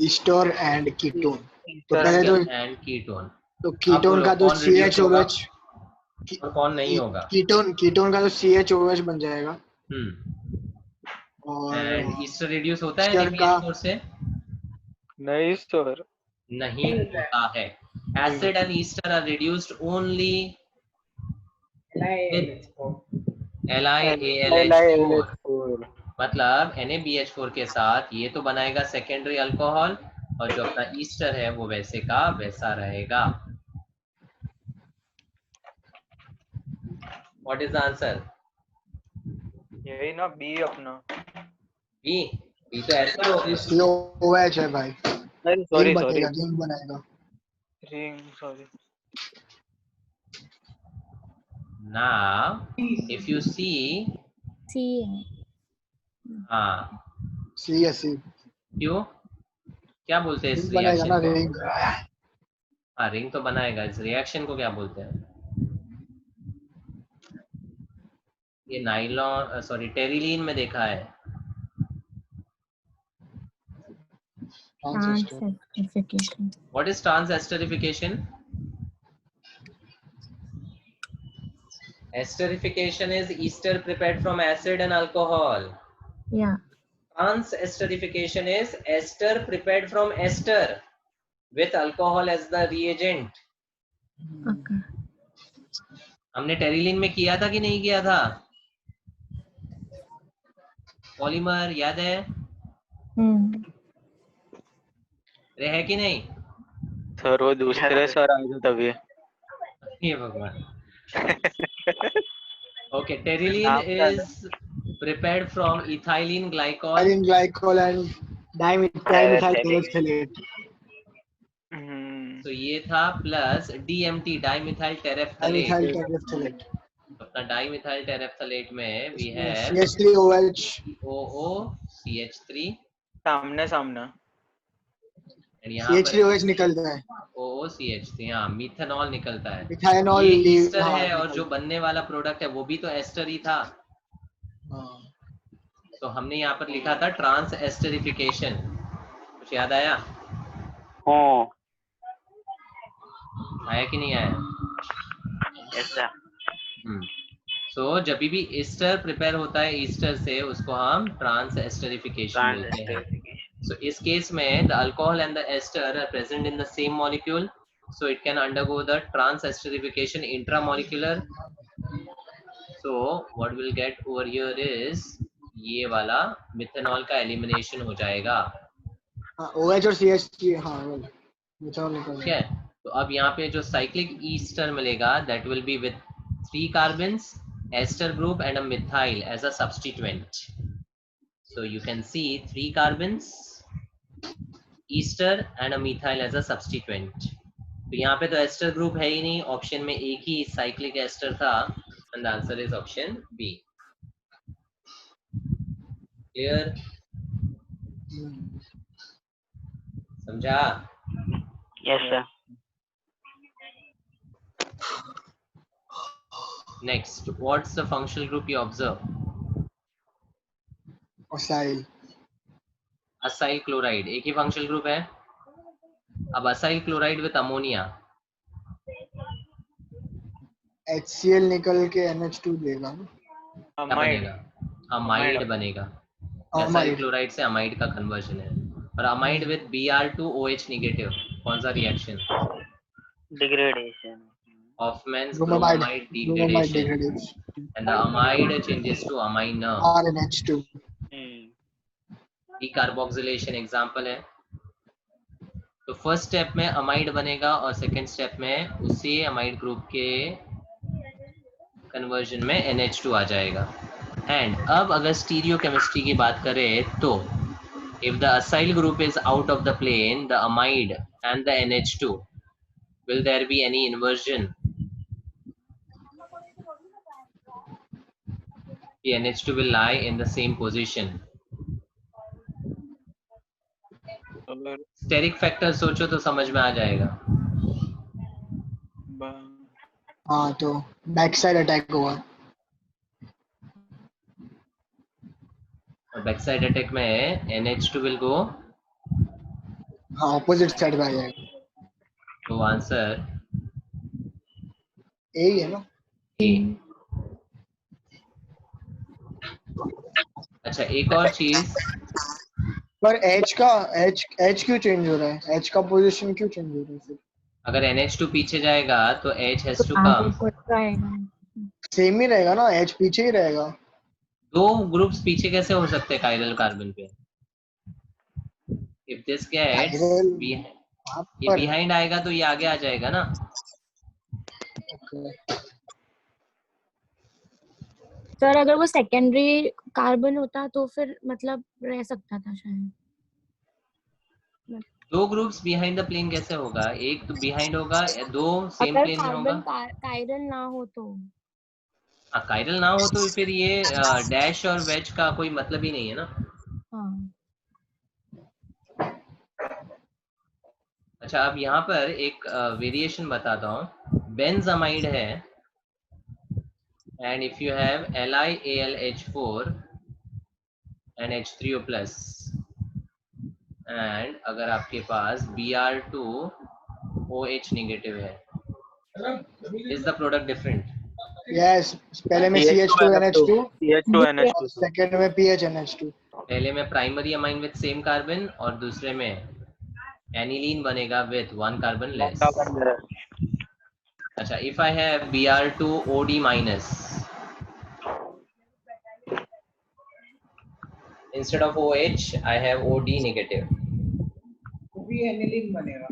Ester and ketone. तो पहले तो and ketone, तो ketone का तो CHOH, और कौन नहीं होगा? कीटोन का तो CHOH बन जाएगा। और एंड ईस्टर रिड्यूस होता है ईस्टर का NaBH4 से? नहीं सर, नहीं होता है। Acid and ester are reduced only with LiAlH4। मतलब NaBH4 के साथ ये तो बनाएगा सेकेंडरी अल्कोहल, और जो अपना ईस्टर है वो वैसे का वैसा रहेगा। What is the answer? यही ना बी अपना। B तो एस्टर होगा। COH है भाई। सॉरी रिंग बनाएगा। Ring, sorry. Now if you see, C हाँ C है, C क्यों, क्या बोलते हैं इस बनाएगा रिएक्शन ना को? रिंग। हाँ रिंग तो बनाएगा, इस रिएक्शन को क्या बोलते हैं? ये नाइलॉन सॉरी टेरिलीन में देखा है। Transesterification. What is trans-esterification? Esterification is ester prepared from acid and alcohol. Yeah. Trans-esterification is ester prepared from ester with alcohol as the reagent. Okay. हमने टेरिलीन में किया था कि नहीं किया था? पॉलीमर याद है? है कि नहीं? सर वो दूसरे सर आए थे तभी। ये भगवान। Okay, teriline is prepared from ethylene glycol. Ethylene glycol and dimethyl terephthalate. So ये था plus DMT dimethyl terephthalate. Dimethyl terephthalate. अपना dimethyl terephthalate में we have CH3OH. OOCH3. सामने And यहाँ पर CH3OH निकलता है. OOCH3, हाँ मिथेनॉल निकलता है. मिथाइनॉल ये ईस्टर है और जो बनने वाला प्रोडक्ट है वो भी तो एस्टर ही था. तो हमने यहाँ पर लिखा था ट्रांस एस्टरिफिकेशन. कुछ याद आया? आया कि नहीं आया? सो जब भी ईस्टर प्रिपेयर होता है ईस्टर से उसको हम ट्रांस एस्टरिफिकेशन बोलते हैं. So इस केस में the alcohol and the ester are present in the same molecule, so it can undergo the trans esterification intramolecular. So what we'll get over here is ये वाला methanol का elimination हो जाएगा. OH और CH3 हाँ methanol निकल ठीक है. तो अब यहाँ पे जो साइक्लिक ईस्टर मिलेगा that will be with 3 carbons, ester group and a methyl as a substituent. So you can see 3 carbons, ester and a methyl as a substituent. तो यहाँ पे तो एस्टर ग्रुप है ही नहीं, ऑप्शन में एक ही साइक्लिक एस्टर था and the answer is option B. Clear? समझा? Yes sir. Next, what's the functional group you observe? Acyl. Acyl chloride एक ही फंक्शनल ग्रुप है. अब acyl chloride with ammonia, HCl निकल के NH2 देगा. अमाइड बनेगा. असाइल क्लोराइड से अमाइड का कन्वर्जन है. और अमाइड विद Br2OH नेगेटिव कौन सा reaction? Degradation. Hoffman's bromide degradation and the amide changes to amine RNH2. decarboxylation example है. तो फर्स्ट स्टेप में अमाइड बनेगा और सेकंड स्टेप में उसी अमाइड ग्रुप के कन्वर्जन में NH2 आ जाएगा. एंड अब अगर स्टीरियो केमिस्ट्री की बात करें तो if the acyl group is out of the plane, the amide and the NH2, will there be any inversion? The NH2 will lie in the same position. Steric factor सोचो तो समझ में आ जाएगा. हाँ तो बैक साइड अटैक होगा. और back side attack में NH2 will go हाँ ऑपोजिट साइड पे आ जाएगा. तो आंसर ए ही है ना. अच्छा एक और चीज, पर H क्यों चेंज हो रहा है? H का पोजीशन क्यों चेंज हो रहा है? अगर NH2 पीछे जाएगा तो H has to come. Same ही रहेगा ना, H पीछे ही रहेगा. दो ग्रुप्स पीछे कैसे हो सकते हैं कायरल कार्बन पे? If this gets ये बिहाइंड आएगा तो ये आगे आ जाएगा ना. सर अगर वो सेकेंडरी कार्बन होता तो फिर मतलब रह सकता था शायद. दो ग्रुप्स बिहाइंड द प्लेन कैसे होगा? एक तो बिहाइंड होगा, दो सेम प्लेन में होगा. कायरल ना हो तो कायरल ना हो तो फिर ये डैश और वेज का कोई मतलब ही नहीं है ना. अच्छा अब यहाँ पर एक वेरिएशन बताता हूँ. बेंजामाइड है and if you have LiAlH4 and H3O plus and अगर आपके पास Br2OH नेगेटिव है, is the product different? Yes, पहले में CH2NH2, CH2NH2 सेकंड में PHNH2। पहले में primary amine with same carbon और दूसरे में एनिलीन बनेगा विद 1 कार्बन लेस। अच्छा, if I have Br2OD minus instead of OH I have OD negative, वो भी एनिलीन बनेगा।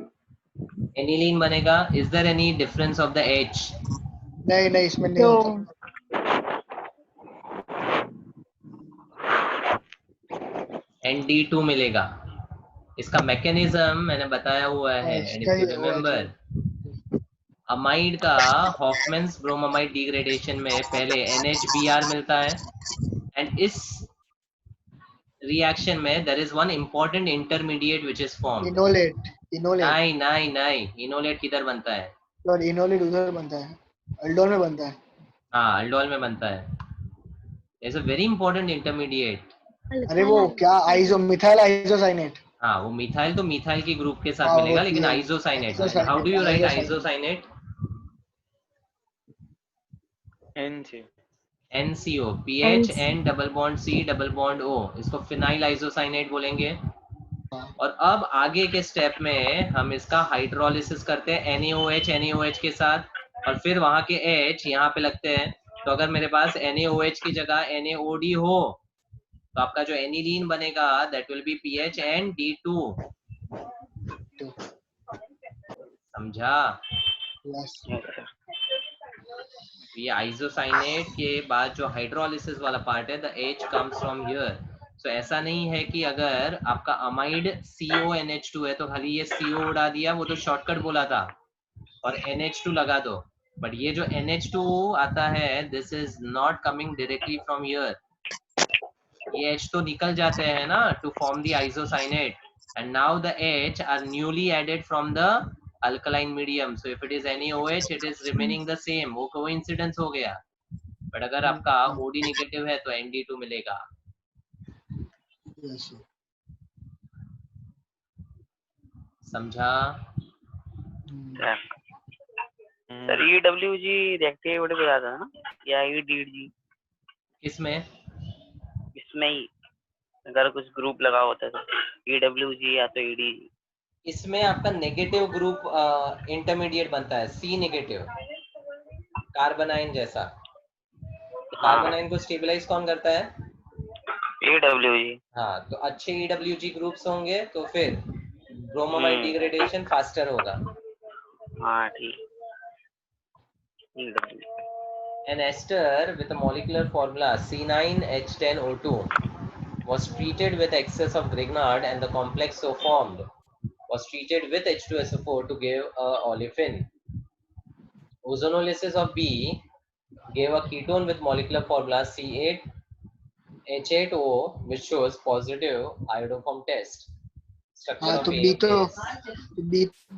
एनिलीन बनेगा। Is there any difference of the H? नहीं नहीं, इसमें नहीं No. होता। ND2 मिलेगा। इसका मैकेनिज्म मैंने बताया हुआ है, एंड इफ इसका यू ही रिमेम्बर, अमाइड का हॉफमैन्स ब्रोमामाइड डिग्रेडेशन में पहले NHBr मिलता है, एंड इस रिएक्शन में there is one important intermediate which is formed. Enolate, नहीं नहीं नहीं, इनोलेट किधर बनता है? और इनोलेट उधर बनता है, अल्डोल में बनता है। हाँ, अल्डोल में बनता है। It's a very important intermediate. अरे वो क्या, आइसो मिथाइल आइसोसाइनेट। हाँ, वो मिथाइल तो मिथाइल की ग्रुप के साथ हाँ, मिलेगा, होती लेकिन है। Isocyanate, isocyanate, how do you right isocyanate. Isocyanate? NC NCO, PH N double bond C double bond O, इसको फिनाइल आइसोसाइनेट बोलेंगे। और अब आगे के स्टेप में हम इसका हाइड्रोलिसिस करते हैं NaOH के साथ, और फिर वहां के H यहाँ पे लगते हैं। तो अगर मेरे पास NaOH की जगह NaOD हो, तो आपका जो एनिलीन बनेगा दैट विल बी PHND2। समझा? यस। ये आइसोसाइनेट के बाद जो हाइड्रोलिसिस वाला पार्ट है, the H comes from here. So ऐसा नहीं है कि अगर आपका अमाइड CONH2 है तो खाली ये CO उड़ा दिया, वो तो शॉर्टकट बोला था, और NH2 लगा दो। बट ये जो NH2 आता है, this is not coming directly from here. ये H तो निकल जाते हैं ना to form the isocyanate, and now the H are newly added from the alkaline medium. So if it is NaOH, it is remaining the same. वो coincidence हो गया। But अगर आपका OD नेगेटिव है तो ND2 मिलेगा। यस समझा? Sir EWG reactivity बता था ना, या EDG किसमें? इसमें ही अगर कुछ ग्रुप लगा होता तो EWG या तो EDG। इसमें आपका नेगेटिव ग्रुप इंटरमीडिएट बनता है, C नेगेटिव, कार्बोनाइन जैसा। तो कार्बोनाइन को स्टेबलाइज कौन करता है? EWG। हाँ, तो अच्छे EWG ग्रुप्स होंगे तो फिर ब्रोमामाइड डिग्रेडेशन फास्टर होगा। हाँ ठीक। EWG। An ester with a molecular formula C9H10O2 was treated with excess of Grignard, and the complex so formed was treated with H2SO4 to give a olefin. Ozonolysis of B gave a ketone with molecular formula C8H8O, which shows positive iodoform test. Structure हाँ, of तो A B तो is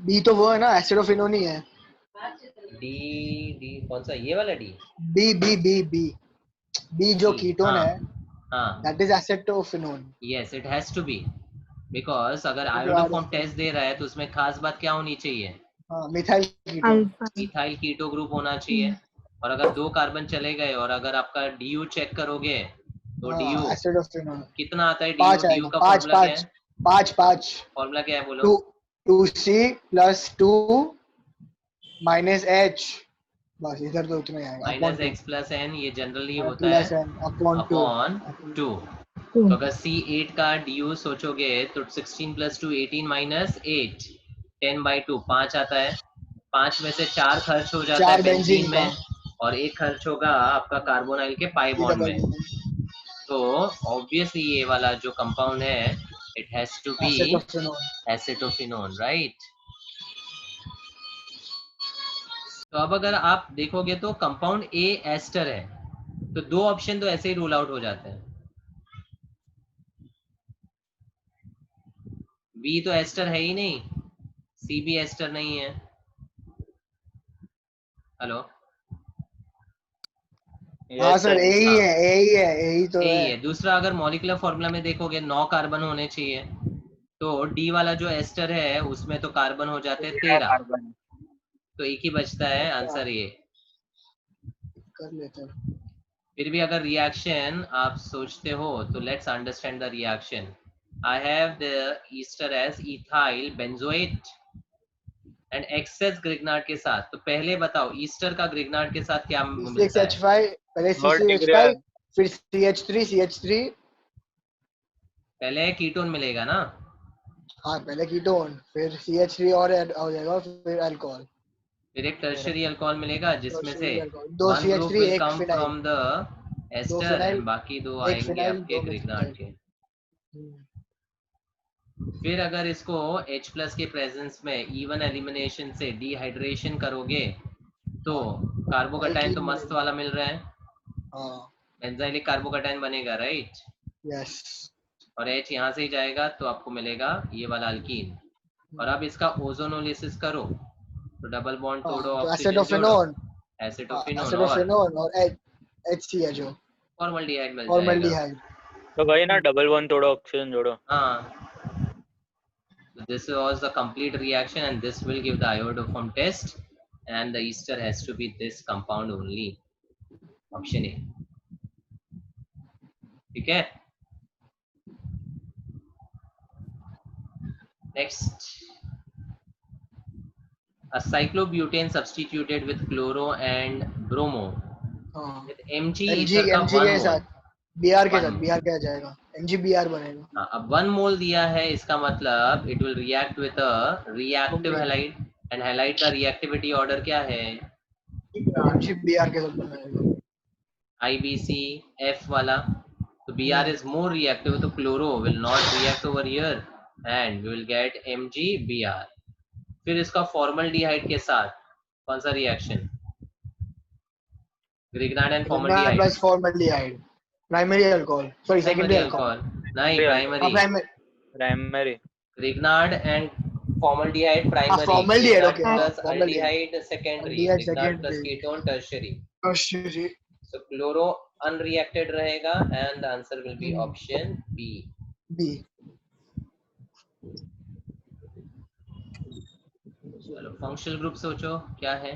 B तो वो है ना, एसिडोफिनोन ही है। D कौन सा, ये वाला D? B B B B B जो कीटोन है, हाँ, that is acetophenone. Yes, it has to be, because अगर आयोडोफॉर्म टेस्ट दे रहा है तो उसमें खास बात क्या होनी चाहिए? हाँ, methyl ketone. Alpha. Methyl keto group होना चाहिए। और अगर 2 कार्बन चले गए और अगर आपका DU चेक करोगे तो DU एसिडोफिनोन कितना आता है? 5 DU आएगा, का 5 फॉर्मूला क्या है? 5 5 फॉर्मूला क्या है बोलो? 2C + 2 - H, बस इधर तो उतना ही आएगा। माइनस X + N, ये जनरली होता है प्लस N अपॉन 2। अपॉन 2। तो अगर C8 का DU सोचोगे तो 16 + 2 18 - 8 10/2 5 आता है। 5 में से 4 खर्च हो जाता है 4 बेंजीन बेंजीन का, में, और 1 खर्च होगा आपका कार्बोनाइल के पाई डी बॉन्ड डबल में। तो ऑब्वियसली ये वाला जो कंपाउंड है, it has to be acetophenone. Acetophenone, right? तो अब अगर आप देखोगे तो कंपाउंड ए एस्टर है, तो 2 ऑप्शन तो ऐसे ही रूल आउट हो जाते हैं। बी तो एस्टर है ही नहीं, सी भी एस्टर नहीं है। हेलो? हाँ सर, यही है, यही है, यही तो यही है। है। दूसरा, अगर मॉलिक्यूलर फॉर्मूला में देखोगे 9 कार्बन होने चाहिए, तो डी वाला जो एस्टर है उसमें तो कार्बन हो जाते हैं 13, कार्बन। तो एक ही बचता है आंसर ये। कर लेते हैं। फिर भी अगर रिएक्शन आप सोचते हो तो let's understand the reaction. I have the ester as ethyl benzoate and excess Grignard के साथ। तो पहले बताओ ईस्टर का ग्रिग्नार्ड के साथ क्या मिलता है? C6H5 पहले Third degree CCH5 फिर CH3 पहले कीटोन मिलेगा ना। हाँ पहले कीटोन फिर CH3 और ऐड हो जाएगा फिर अल्कोहल फिर एक टर्शियरी अल्कोहल मिलेगा जिसमें से दो वन ग्रुप CH3 विल एक कम फिनाइल फ्रॉम द दो एस्टर फिनाइल एंड बाकी दो एक आएंगे फिनाइल आपके दो ग्रिग्नार्ड मिथाइल। के। फिर अगर इसको H प्लस के प्रेजेंस में इवन एलिमिनेशन से डिहाइड्रेशन करोगे तो कार्बोकटाइन तो मस्त वाला मिल रहा है, हाँ बेंजाइलिक कार्बोकटाइन बनेगा राइट, यस और H यहाँ से ही जाएगा तो आपको मिलेगा ये वाला अल्कीन। और अब इसका ओजोनोलिसिस करो तो डबल बॉन्ड तोड़ो, तो ऑक्सीजन जोड़ो, एसिडोफेनोन एसिटोफिनोन और और HCHO फॉर्मल्डिहाइड मिल जाएगा। फॉर्मल्डिहाइड। तो भाई ना डबल बॉन्ड तोड़ो ऑक्सीजन जोड़ो। हाँ, so this was the complete reaction and this will give the iodoform test and the ester has to be this compound only, option A। ठीक है, next, a cyclobutane substituted with chloro and bromo with Mg ether का MG 1 के mole। साथ BR के One साथ mole। BR क्या जाएगा MgBr बनेगा। हाँ, अब 1 मोल दिया है इसका मतलब it will react with a reactive halide and halide का reactivity order क्या है? MgBr के साथ बनेगा। IBC F वाला, तो Br is more reactive, तो chloro will not react over here and we will get MgBr। फिर इसका फॉर्मल्डिहाइड के साथ कौन सा reaction? Grignard and Grignard formaldehyde, plus formaldehyde primary alcohol sorry secondary alcohol नहीं primary, primary Grignard and formaldehyde primary, formaldehyde Grignard okay plus formaldehyde aldehyde secondary, aldehyde Grignard plus secondary ketone tertiary. tertiary so chloro unreacted रहेगा and the answer will be option B. B। चलो functional group सोचो क्या है?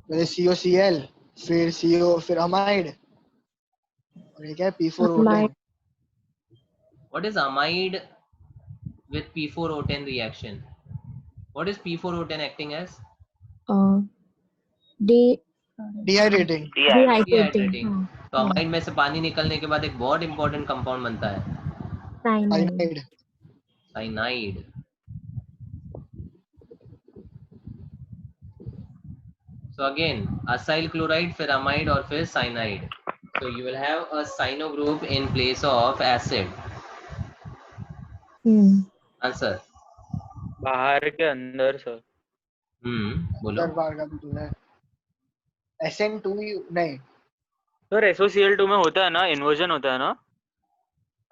पहले COCl फिर CO फिर amide और ये क्या है P4O10 Amide. What is amide with P4O10 reaction? What is P4O10 acting as? De dehydrating Dehydrating। हाँ, तो अमाइड में से पानी निकलने के बाद एक बहुत इंपॉर्टेंट कंपाउंड बनता है cyanide. cyanide cyanide. So again acyl chloride फिर amide और फिर cyanide, so you will have a cyano group in place of acid। Answer बाहर के अंदर सर। बोलो। अंदर बाहर का भी तो है SN2 नहीं सर SOCl2 में होता है ना, इन्वर्जन होता है ना।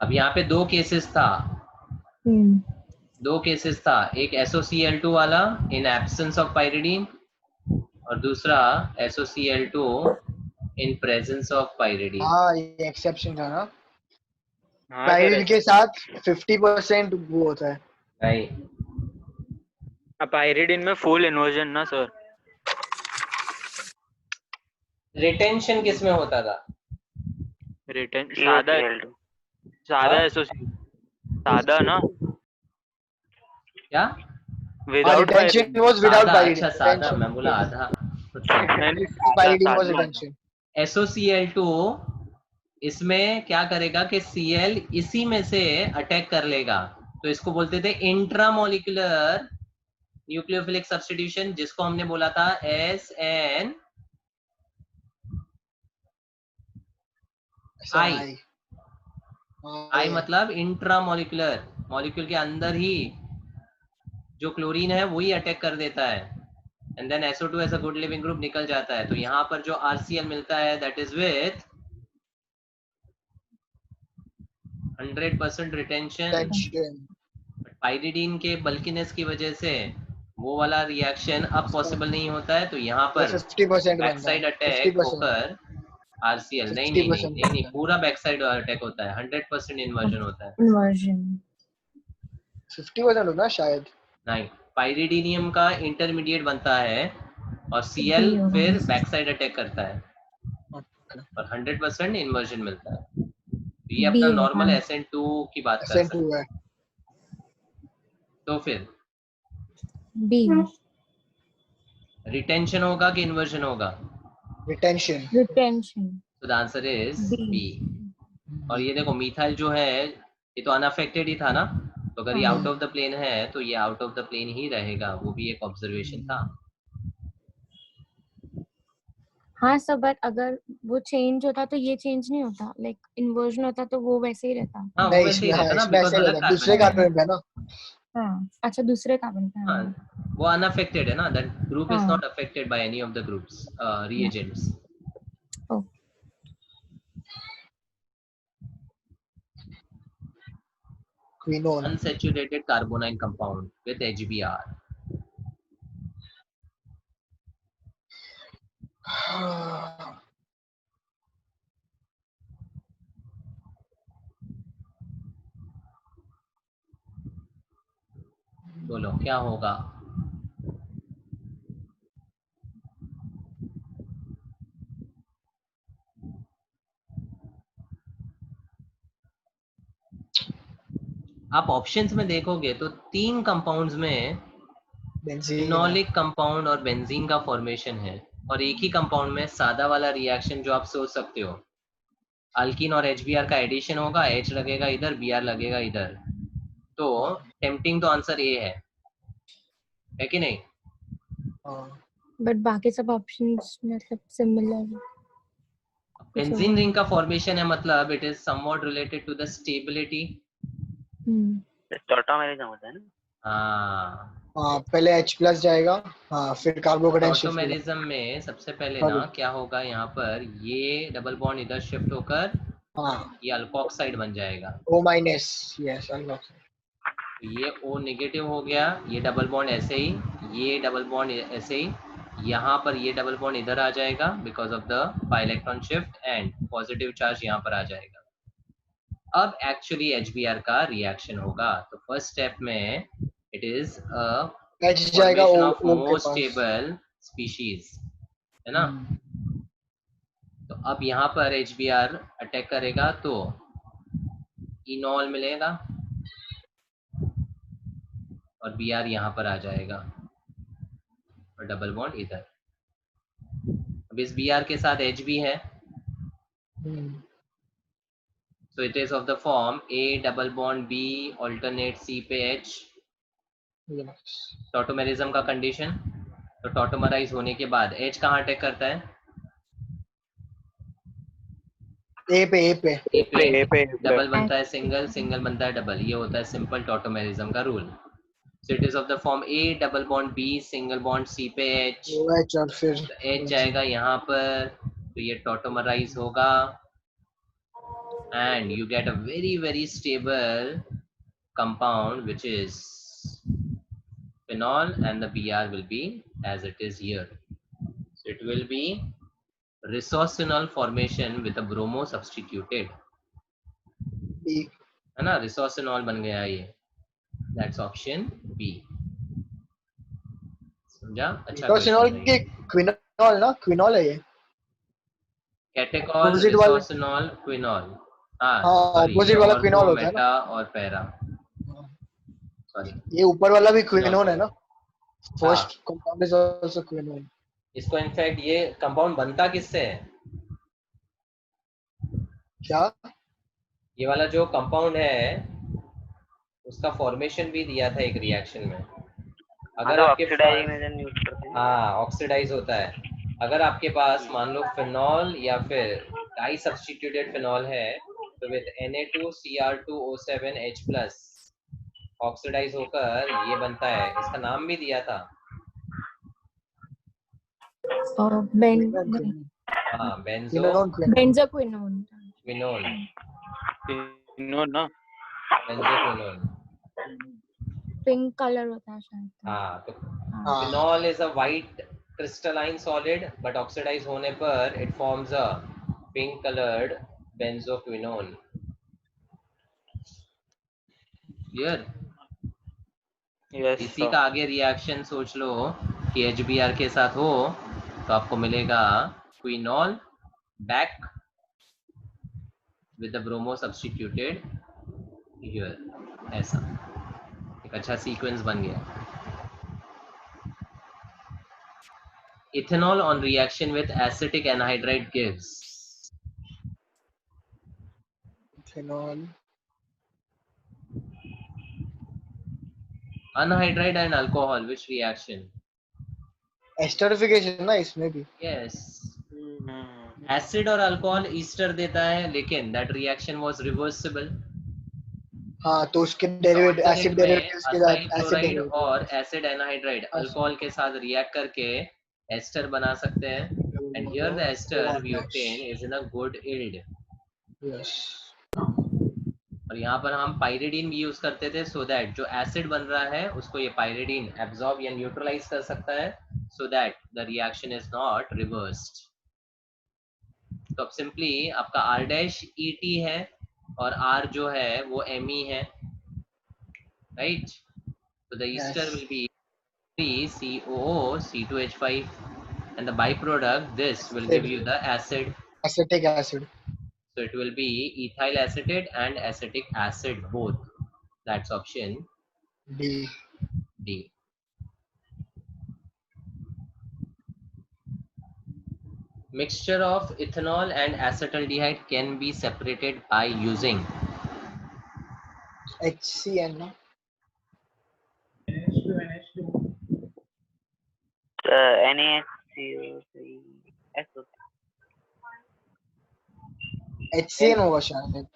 अब यहाँ पे दो केसेस था, एक SOCl2 वाला in absence of pyridine और दूसरा SOCl2 in presence of pyridine। हाँ ये एक्सेप्शन था ना हाँ पाइरिन के साथ 50% वो होता है राइट। पाइरिडिन में फुल इन्वर्जन ना सर। रिटेंशन किस में होता था? सादा SOCl सादा ना क्या? विदाउट retention was without सादा, pyridine अच्छा सादा, मैं बोला आधा। pyridine was retention SOCl2 इसमें क्या करेगा कि Cl इसी में से अटैक कर लेगा, तो इसको बोलते थे इंट्रामोलिकुलर न्यूक्लियोफिलिक सब्स्टिट्यूशन, जिसको हमने बोला था SN I मतलब इंट्रामोलिकुलर, मॉलिक्यूल के अंदर ही जो क्लोरीन है वही अटैक कर देता है एंड देन SO2 ऐसा गुड लिविंग ग्रुप निकल जाता है। तो यहाँ पर जो RCl मिलता है that is with 100% retention. Pyridine के बल्कीनेस की वजह से वो वाला रिएक्शन अब पॉसिबल नहीं होता है, तो यहाँ पर 50% बैक साइड अटैक होकर RCl नहीं पूरा बैक साइड अटैक होता है, 100% इन्वर्जन होता है। Inversion. 50% होगा शायद। नहीं, पाइरिडीनियम का इंटरमीडिएट बनता है और Cl B होगा। फिर बैक साइड अटैक करता है Okay. और 100% इन्वर्जन मिलता है। ये B अपना होगा। नॉर्मल SN2 की बात कर सकते SN2 है। हैं। तो फिर B। रिटेंशन होगा कि इन्वर्जन होगा? रिटेंशन। Retention। तो the answer is B। B. और ये देखो मिथाइल जो है ये तो अनअफेक्टेड ही था ना, तो अगर ये हाँ। आउट ऑफ द प्लेन है तो ये आउट ऑफ द प्लेन ही रहेगा, वो भी एक ऑब्जर्वेशन था। हाँ सर, बट अगर वो चेंज होता तो ये चेंज नहीं होता, लाइक इन्वर्जन होता तो वो वैसे ही रहता। हाँ वो नहीं वैसे ही इसमें, हाँ रहता ना, इसमें बिकॉज ऐसे अलग रहता, दूसरे कार्बन है। कार्बन पे है ना। हाँ अच्छा, दूसरे कार्बन पे। हाँ हाँ वो अनअफेक्टेड है ना, दैट ग्रुप इज हाँ। Not affected by any of the groups reagents. Okay. Quinone. Unsaturated carbonyl compound with HBr. बोलो क्या होगा? आप ऑप्शंस में देखोगे तो 3 कंपाउंड्स में बेंजीन है। फिनोलिक कंपाउंड और बेंजीन का फॉर्मेशन है, और एक ही कंपाउंड में सादा वाला रिएक्शन जो आप सोच सकते हो, अल्कीन और HBr का एडिशन होगा, H लगेगा इधर, Br लगेगा इधर, तो टेम्पटिंग तो आंसर ए है कि नहीं? हाँ। बट बाकी सब ऑप्शंस मतलब सिमिलर। बेंजीन रिंग का फॉर्मेशन है, मतलब it is somewhat related to the stability. Tautomerism होता है ना। हाँ, हाँ पहले H+ जाएगा, हाँ फिर कार्बोकेटाइन शिफ्ट होगा। ऑटोमेरिज्म में सबसे पहले हाँ ना जी। क्या होगा, यहाँ पर ये डबल बॉन्ड इधर शिफ्ट होकर हाँ ये अल्कोक्साइड बन जाएगा। O-, yes unlock. तो ये O नेगेटिव हो गया, ये डबल बॉन्ड ऐसे ही, ये डबल बॉन्ड ऐसे ही, यहाँ पर ये डबल बॉन्ड इधर आ जाएगा because of the pi electron shift and positive charge यहाँ पर आ जाएगा। अब एक्चुअली HBr का रिएक्शन होगा, तो फर्स्ट स्टेप में इट इज अ H जाएगा फॉर्मेशन O, ऑफ O के मोर पास। स्टेबल स्पीशीज, है ना। तो अब यहाँ पर HBr अटैक करेगा तो इनॉल मिलेगा और Br यहाँ पर आ जाएगा और डबल बॉन्ड इधर। अब इस Br के साथ H भी है, so it is of the form A double bond B alternate C पे H। टॉटोमेरिज्म का कंडीशन, तो टॉटोमराइज होने के बाद H कहाँ अटैक करता है? A पे ए पे। पे। डबल बनता है सिंगल, सिंगल बनता है डबल, ये होता है सिंपल टॉटोमेरिज्म का rule. So it is of the form A double bond B single bond C पे H, OH और फिर तो H जाएगा यहाँ पर, तो ये टॉटोमराइज होगा and you get a very stable compound which is phenol, and the Br will be as it is here, so it will be resorcinol formation with a bromo substituted, B। है ना, resorcinol बन गया ये, that's option B। समझा? अच्छा रिसोसिनॉल question है के ये। क्विनॉल ना, क्विनॉल है ये। कैटेकॉल, Opposite वाले। रिसोसिनॉल, क्विनॉल। हाँ हाँ सॉरी, ये ऑपोजिट वाला ऑर्थो क्विनॉल होता है ना। मेटा और पैरा, सॉरी। ये ऊपर वाला भी क्विनोन है ना। हाँ, first compound is also quinone. इसको इनफैक्ट ये कंपाउंड बनता किससे है? क्या? ये वाला जो कंपाउंड है उसका फॉर्मेशन भी दिया था एक रिएक्शन में। अगर तो आपके ऑक्सीडाइजेशन यूज करते हैं। हाँ ऑक्सीडाइज होता है। अगर आपके पास मान लो फिनॉल या फिर डाई सब्स्टिट्यूटेड फिनॉल है, तो विद Na2Cr2O7H+ ऑक्सीडाइज होकर ये बनता है, इसका नाम भी दिया था। और बेन हाँ क्विनोन बेंजोक्विनोन। क्विनोन, ना बेंजोक्विनोन। पिंक कलर होता है शायद। हाँ तो हाँ। Phenol is a white crystalline solid, but oxidize होने पर it forms a pink coloured benzoquinone. Clear? Yes इसी का आगे रिएक्शन सोच लो कि HBr के साथ हो तो आपको मिलेगा quinol back with the bromo substituted here, ऐसा एक अच्छा सीक्वेंस बन गया। Ethanol on reaction with acetic anhydride gives phenol, anhydride and alcohol. Which reaction? esterification ना इसमें भी। Yes. Acid और alcohol ester देता है, लेकिन that reaction was reversible. हाँ तो उसके डेरिवेटिव एसिड Alternate में डेरिवेटिव्स के असाइल साथ एसिड क्लोराइड डेरिवेटिव। और एसिड एनहाइड्राइड अल्कोहल के साथ रिएक्ट करके एस्टर बना सकते हैं, and here the ester we obtain is in a good yield. Yes. और यहाँ पर हम पायरिडीन भी यूज करते थे सो दैट जो एसिड बन रहा है उसको ये पायरिडीन एब्जॉर्ब या न्यूट्रलाइज कर सकता है, so that the reaction is not reversed. तो अब सिंपली आपका R डैश ET है और R जो है वो Me है, राइट? तो the Easter will be 3COO C2H5 and the byproduct this will give you the acid. Acetic acid. So it will be ethyl acetate and acetic acid both. That's option D. D. Mixture of ethanol and acetaldehyde can be separated by using HCl ना। NH2 NaHCO3 SO3 HCl होगा शायद।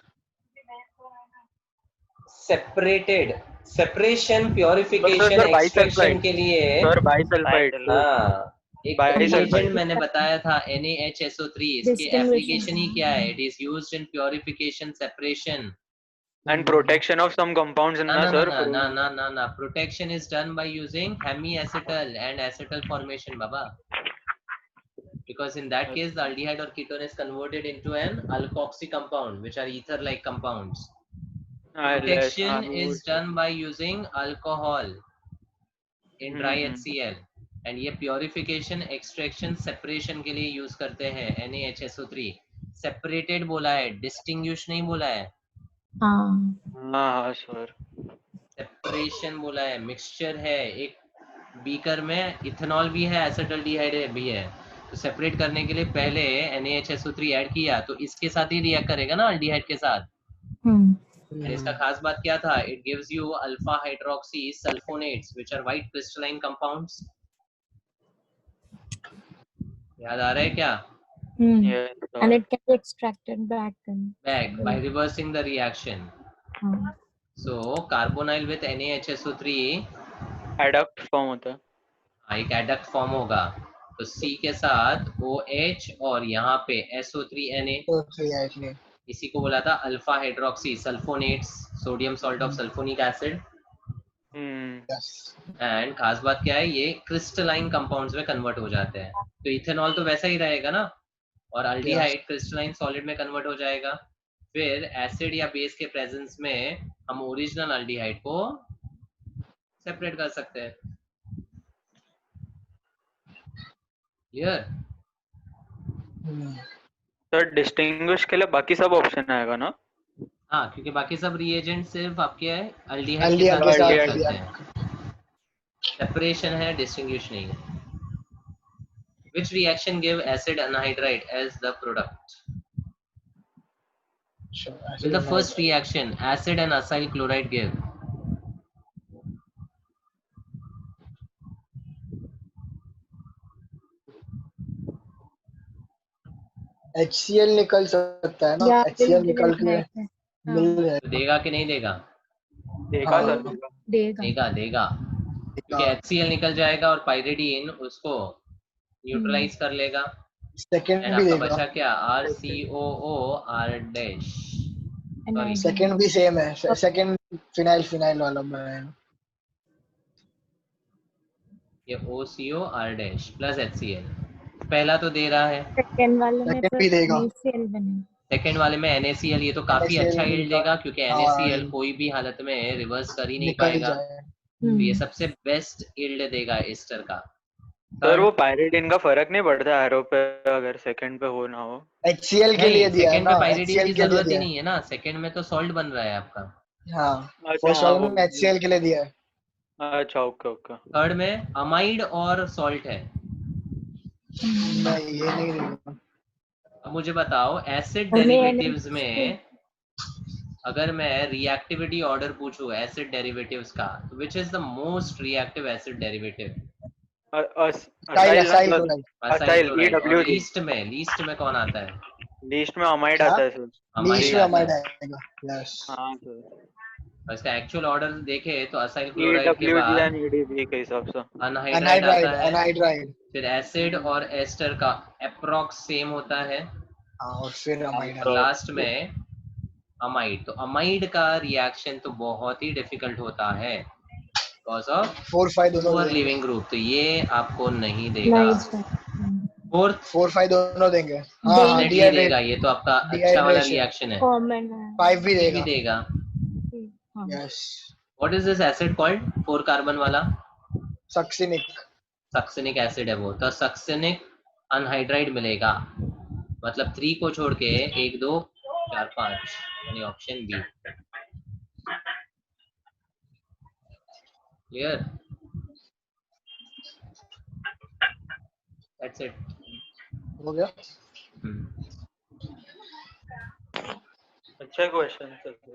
separated, separation, purification, sir, extraction के लिए sir bisulphide. हाँ, एक Bisulfide. reagent मैंने बताया था NaHSO3, इसकी Distinguishing. एप्लीकेशन ही क्या है? It is used in purification, separation. And protection of some compounds in No, na no, sir. no, no, no, no, no. Protection is done by using hemiacetal and acetal formation, Baba. Because in that case, the aldehyde or ketone is converted into an alkoxy compound, which are ether-like compounds. Protection is done by using alcohol in dry HCl, and ये purification, extraction, separation के लिए use करते हैं NaHSO3. Separated बोला है, distinguish नहीं बोला है. हाँ सर। सेपरेशन बोला है, मिक्सचर है, एक बीकर में इथेनॉल भी है, एसिटाल्डिहाइड भी है, तो सेपरेट करने के लिए पहले NaHSO3 ऐड किया तो इसके साथ ही रिएक्ट करेगा ना अल्डिहाइड के साथ। इसका खास बात क्या था? It gives you alpha hydroxy sulphonates which are white crystalline compounds. याद आ रहा है क्या? And it can be extracted back by reversing the reaction. So carbonyl with NaHSO3 adduct form होता है। एक एडक्ट फॉर्म होगा, तो C के साथ OH और यहाँ पे SO3Na, इसी को बोला था alpha hydroxy sulphonates, sodium salt of sulphonic acid. And खास बात क्या है, ये क्रिस्टलाइन कंपाउंड्स में कन्वर्ट हो जाते हैं, तो इथेनॉल तो वैसा ही रहेगा ना, और अल्डिहाइड क्रिस्टलाइन सॉलिड में कन्वर्ट हो जाएगा। फिर एसिड या बेस के प्रेजेंस में हम ओरिजिनल अल्डिहाइड को सेपरेट कर सकते हैं। क्लियर? सर डिस्टिंग्विश के लिए बाकी सब ऑप्शन आएगा ना? हाँ, क्योंकि बाकी सब रिएजेंट सिर्फ आपके अल्डिहाइड के के साथ करते हैं, सेपरेशन है, डिस्टिंग्विश नहीं है। Which reaction give acid anhydride as the product? In the first reaction, acid and acyl chloride give HCl निकल सकता है ना, HCl निकल के मिल जाएगा। देगा कि नहीं देगा? देगा सर, देगा क्योंकि HCl निकल जाएगा और पाइरिडीन उसको न्यूट्रलाइज कर लेगा। सेकंड भी देगा। बचा क्या? RCOO R dash, sorry second भी सेम है, सेकंड फिनाइल वाला बनाएगा। ये OCO R dash plus HCl, पहला तो दे रहा है, सेकंड वाले में भी देगा। सेकंड वाले में NaCl, ये तो काफी अच्छा यील्ड देगा क्योंकि NaCl कोई भी हालत में रिवर्स कर ही नहीं पाएगा, तो ये सबसे बेस्ट यील्ड देगा एस्टर का। सर वो पायरिडीन का फर्क नहीं पड़ता एरो पे अगर सेकंड पे हो ना हो? HCl के लिए नहीं, दिया है सेकंड ना, पे पायरिडीन की HCl के लिए जरूरत ही दिया है। नहीं है ना, सेकंड में तो सॉल्ट बन रहा है आपका। हाँ, अच्छा फर्स्ट हाँ वाले में HCl के लिए दिया है। अच्छा ओके ओके। थर्ड में अमाइड और सॉल्ट है। नहीं, ये नहीं रहेगा। अब मुझे बताओ एसिड हमें डेरिवेटिव्स में अगर मैं रिएक्टिविटी ऑर्डर पूछूं एसिड डेरिवेटिव्स का, which is the most reactive acid derivative? Acyl, acyl ना acyl sir? Chloride. Acyl acyl chloride. और EWG। लीस्ट में कौन आता है? लीस्ट में अमाइड क्या? आता है सर। लीस्ट अमाइड में आता अमाइड है। आएगा। यस। हाँ सर, और इसका एक्चुअल ऑर्डर देखे तो असाइल क्लोराइड के EWG बाद एंड EDB के हिसाब से। अनहाइड्राइड अनहाइड्राइड, आता है, अनहाइड्राइड। फिर एसिड और एस्टर का अप्रॉक्स सेम होता है, हाँ, और फिर अमाइड और आएगा। लास्ट में अमाइड। तो अमाइड का रिएक्शन तो बहुत ही डिफिकल्ट होता है बिकॉज ऑफ 4 5 दोनों पुअर देंगे। लिविंग ग्रुप, तो ये आपको नहीं देगा। नहीं sir. फोर्थ 4 5 दोनों देंगे। हाँ हाँ, डेफिनेटली देगा, डिहाइड्रेट, ये तो आपका अच्छा वाला डिहाइड्रेशन। रिएक्शन है। Common है। 5 भी ये भी देगा। देगा। हाँ। Yes. What is this acid called? 4 carbon वाला सक्सिनिक। सक्सिनिक एसिड है वो, तो सक्सिनिक अनहाइड्राइड मिलेगा। मतलब 3 को छोड़ के 1 2 4 5, यानी option B. Clear? That's it. हो गया। अच्छा क्वेश्चन सर।